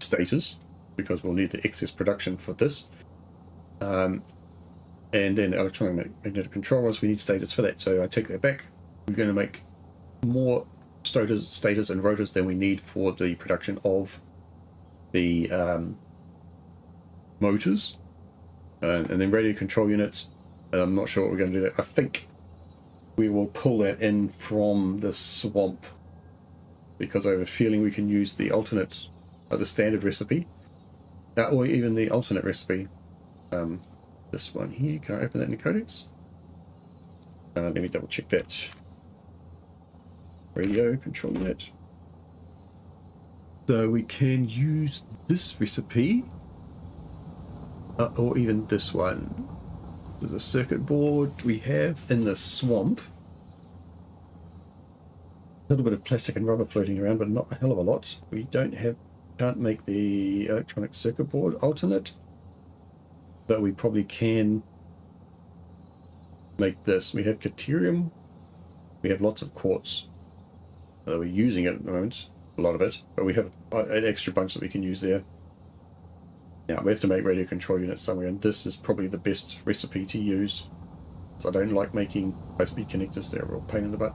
stators, because we'll need the excess production for this. And then electromagnetic controllers, we need stators for that. So I take that back. We're going to make more stators and rotors than we need for the production of the motors. And then radio control units. I'm not sure what we're going to do there. I think we will pull that in from the swamp, because I have a feeling we can use the alternate, the standard recipe, or even the alternate recipe. This one here, can I open that in the codex? Let me double check that. Radio control unit. So we can use this recipe, or even this one. There's a circuit board we have in the swamp. A little bit of plastic and rubber floating around, but not a hell of a lot. We can't make the electronic circuit board alternate, but we probably can make this. We have Caterium. We have lots of quartz. We're using it at the moment, a lot of it, but we have an extra bunch that we can use there. Now we have to make radio control units somewhere, and this is probably the best recipe to use. So I don't like making high-speed connectors. They're a real pain in the butt.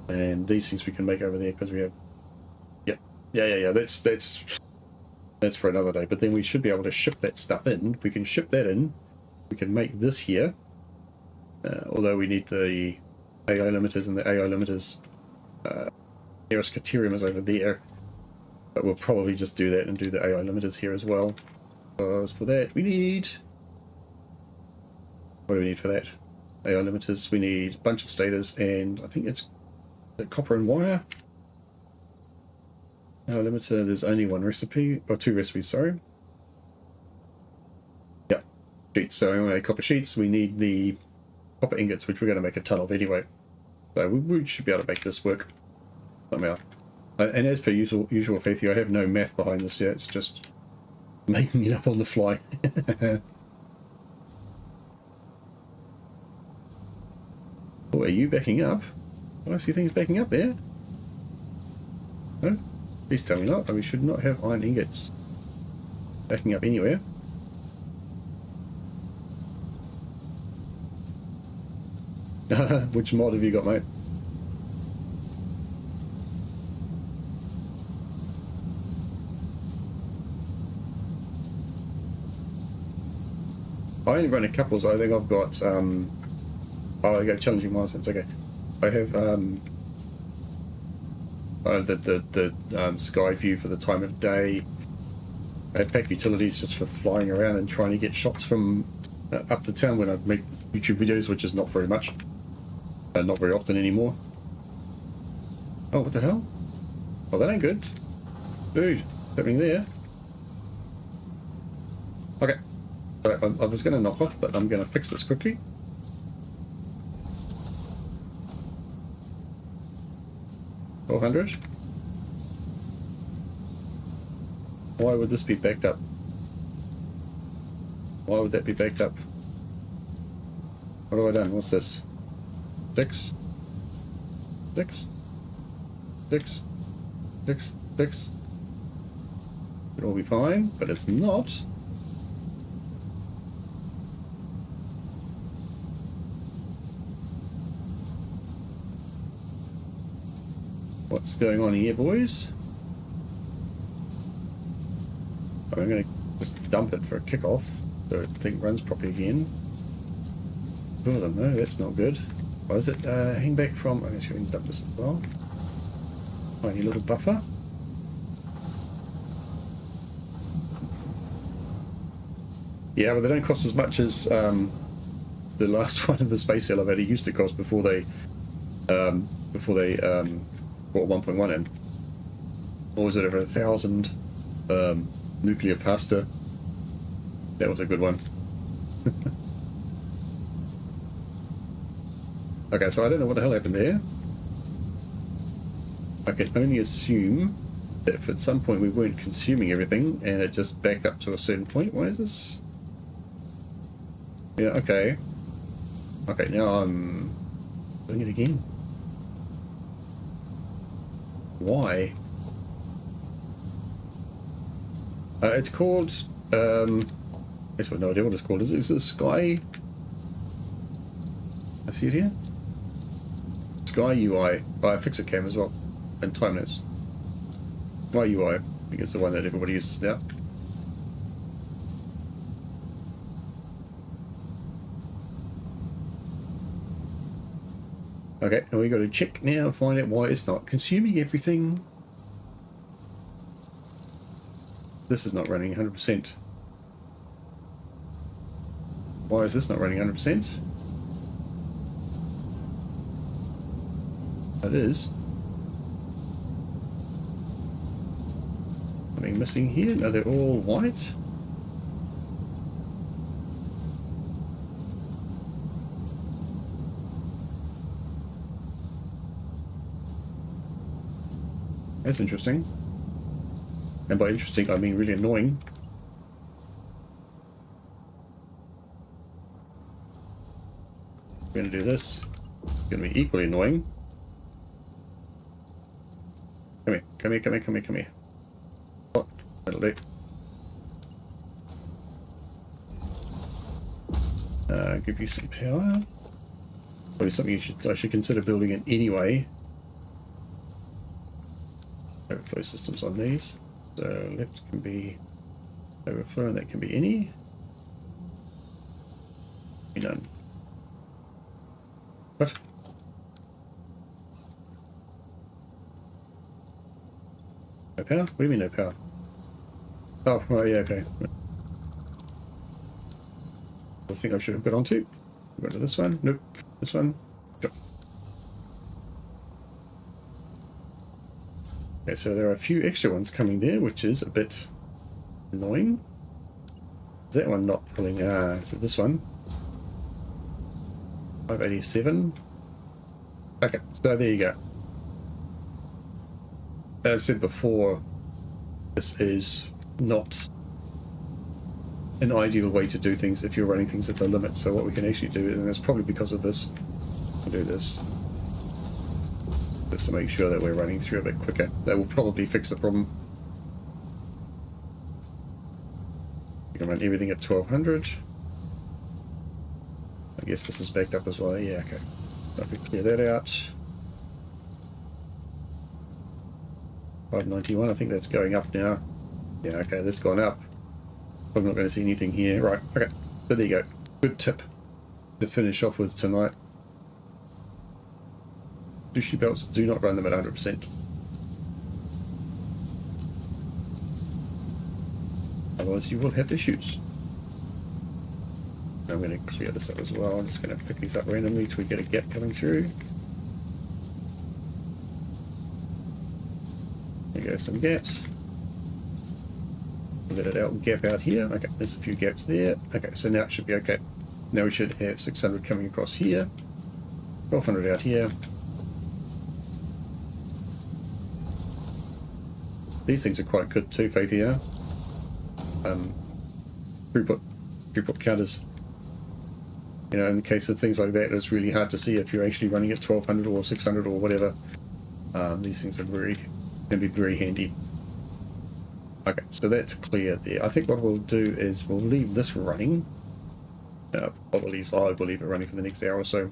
And these things we can make over there because we have, yeah. That's for another day. But then we should be able to ship that stuff in. If we can ship that in, we can make this here. Although we need the AI limiters, and the AI limiters, Aeroskaterium is over there. But we'll probably just do that and do the AI limiters here as well. Because for that we need... What do we need for that? AI limiters, we need a bunch of stators, and I think it's copper and wire. AI limiter, there's only one recipe, or two recipes, sorry. Yep, sheets. So we want copper sheets, we need the copper ingots, which we're going to make a ton of anyway. So we should be able to make this work somehow. And as per usual faith, I have no math behind this yet. It's just making it up on the fly. Oh, are you backing up? Oh, I see things backing up there. No? Please tell me not. We should not have iron ingots backing up anywhere. Which mod have you got, mate? I only run a couple, so I think I've got, oh, I got challenging milestones, okay. I have, the sky view for the time of day. I have pack utilities just for flying around and trying to get shots from up the town when I make YouTube videos, which is not very much. Not very often anymore. Oh, what the hell? Oh, that ain't good. Dude, what's happening there? Okay. I was going to knock off, but I'm going to fix this quickly. $400. Why would this be backed up? Why would that be backed up? What have I done? What's this? 6? 6? 6? 6? 6? It'll all be fine, but it's not. What's going on here, boys? I'm going to just dump it for a kickoff so the thing runs properly again. Two of them, no, that's not good. Why is it hang back from... I guess you can dump this as well. Tiny little buffer. Yeah, but they don't cost as much as the last one of the space elevator used to cost before they brought 1.1 in. Or was it over 1,000 nuclear pasta? That was a good one. Okay, so I don't know what the hell happened there. I can only assume that if at some point we weren't consuming everything and it just backed up to a certain point. Why is this? Yeah, okay. Okay, now I'm doing it again. Why? It's called, I have no idea what it's called. Is it Sky? I see it here. Sky UI. Fixit Cam as well. And Timelapse. Sky UI. I think it's the one that everybody uses now. Okay, and we got to check now and find out why it's not consuming everything. This is not running 100%. Why is this not running 100%? It is. Something missing here? No, they're all white. That's interesting. And by interesting, I mean really annoying. We're going to do this. It's going to be equally annoying. Come here, come here, come here, come here, come here. What? That'll do. Give you some power. Probably something I should consider building in anyway. Overflow systems on these. So left can be overflow, and that can be any. None. What? No power? What do you mean no power? Oh, right, yeah, okay. I think I should have got onto. Go to this one. Nope. This one. Sure. Okay, so there are a few extra ones coming there, which is a bit annoying. Is that one not pulling? Is it this one? 587. Okay, so there you go. As I said before, this is not an ideal way to do things if you're running things at the limit. So what we can actually do, and it's probably because of this, we'll do this just to make sure that we're running through a bit quicker. That will probably fix the problem. You can run everything at 1200. I guess this is backed up as well. Yeah, okay. So if we clear that out, 591. I think that's going up now. Yeah, okay, that's gone up. I'm not going to see anything here. Right, okay. So there you go. Good tip to finish off with tonight. Sushi belts, do not run them at 100%. Otherwise you will have issues. I'm going to clear this up as well. I'm just going to pick these up randomly till we get a gap coming through. There go, some gaps. Let it out, gap out here. Okay, there's a few gaps there. Okay, so now it should be okay. Now we should have 600 coming across here, 1200 out here. These things are quite good too, Faith, here. Throughput counters. You know, in the case of things like that, it's really hard to see if you're actually running at 1200 or 600 or whatever. These things are can be very handy. Okay, so that's clear there. I think what we'll do is we'll leave this running. Probably I will leave it running for the next hour or so.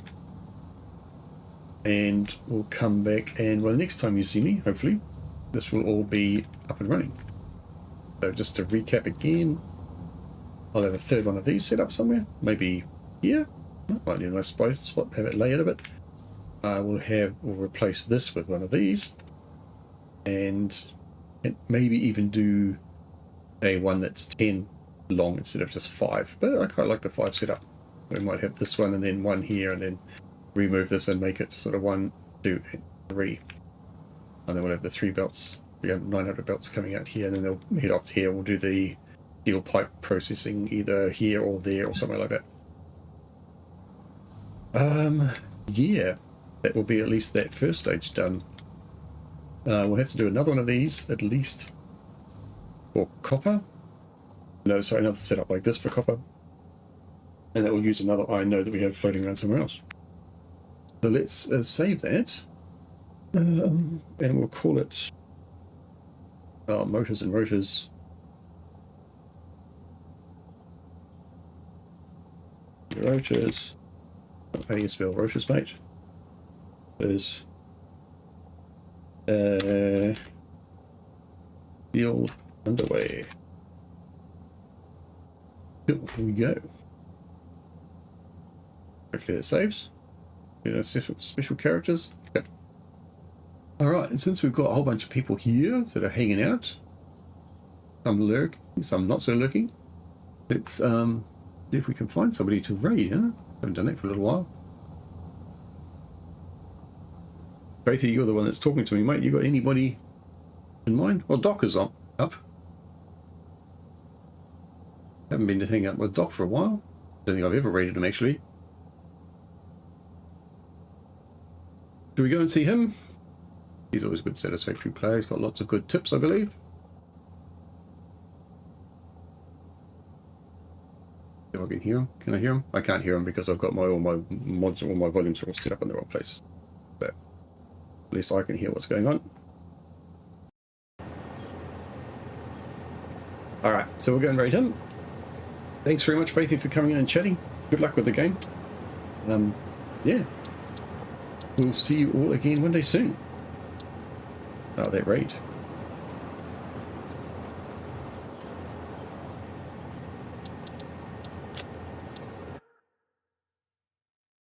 And we'll come back, and well, the next time you see me, hopefully, this will all be up and running. So just to recap again, I'll have a third one of these set up somewhere. Maybe here. Might need a nice space spot, have it layered a bit. We'll replace this with one of these. And maybe even do a one that's 10 long instead of just 5, but I quite like the 5 setup. We might have this one and then one here, and then remove this and make it sort of 1, 2, and 3, and then we'll have the 3 belts. We have 900 belts coming out here, and then they'll head off to here. We'll do the steel pipe processing either here or there or somewhere like that. Yeah, that will be at least that first stage done. We'll have to do another one of these, at least, for copper. No, sorry, another setup like this for copper. And that will use another iron node that we have floating around somewhere else. So let's save that. And we'll call it Motors and Rotors. Rotors. How do you spell Rotors, mate? Is field underway. Here we go. Hopefully that saves. You know, special characters. Okay. Alright, and since we've got a whole bunch of people here that are hanging out, some lurking, some not so lurking, let's see if we can find somebody to raid, huh? Haven't done that for a little while. Faithy, you're the one that's talking to me, mate. You got anybody in mind? Well, Doc is up. Haven't been to hang out with Doc for a while. Don't think I've ever raided him, actually. Do we go and see him? He's always a good satisfactory player. He's got lots of good tips, I believe. If I can hear him. Can I hear him? I can't hear him because I've got all my mods, all my volumes are all set up in the wrong place. So at least I can hear what's going on. Alright, so we'll go and raid him. Thanks very much, Faithy, for coming in and chatting. good luck with the game. Yeah, we'll see you all again one day soon. Oh, that raid.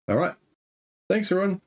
All right. Thanks, everyone.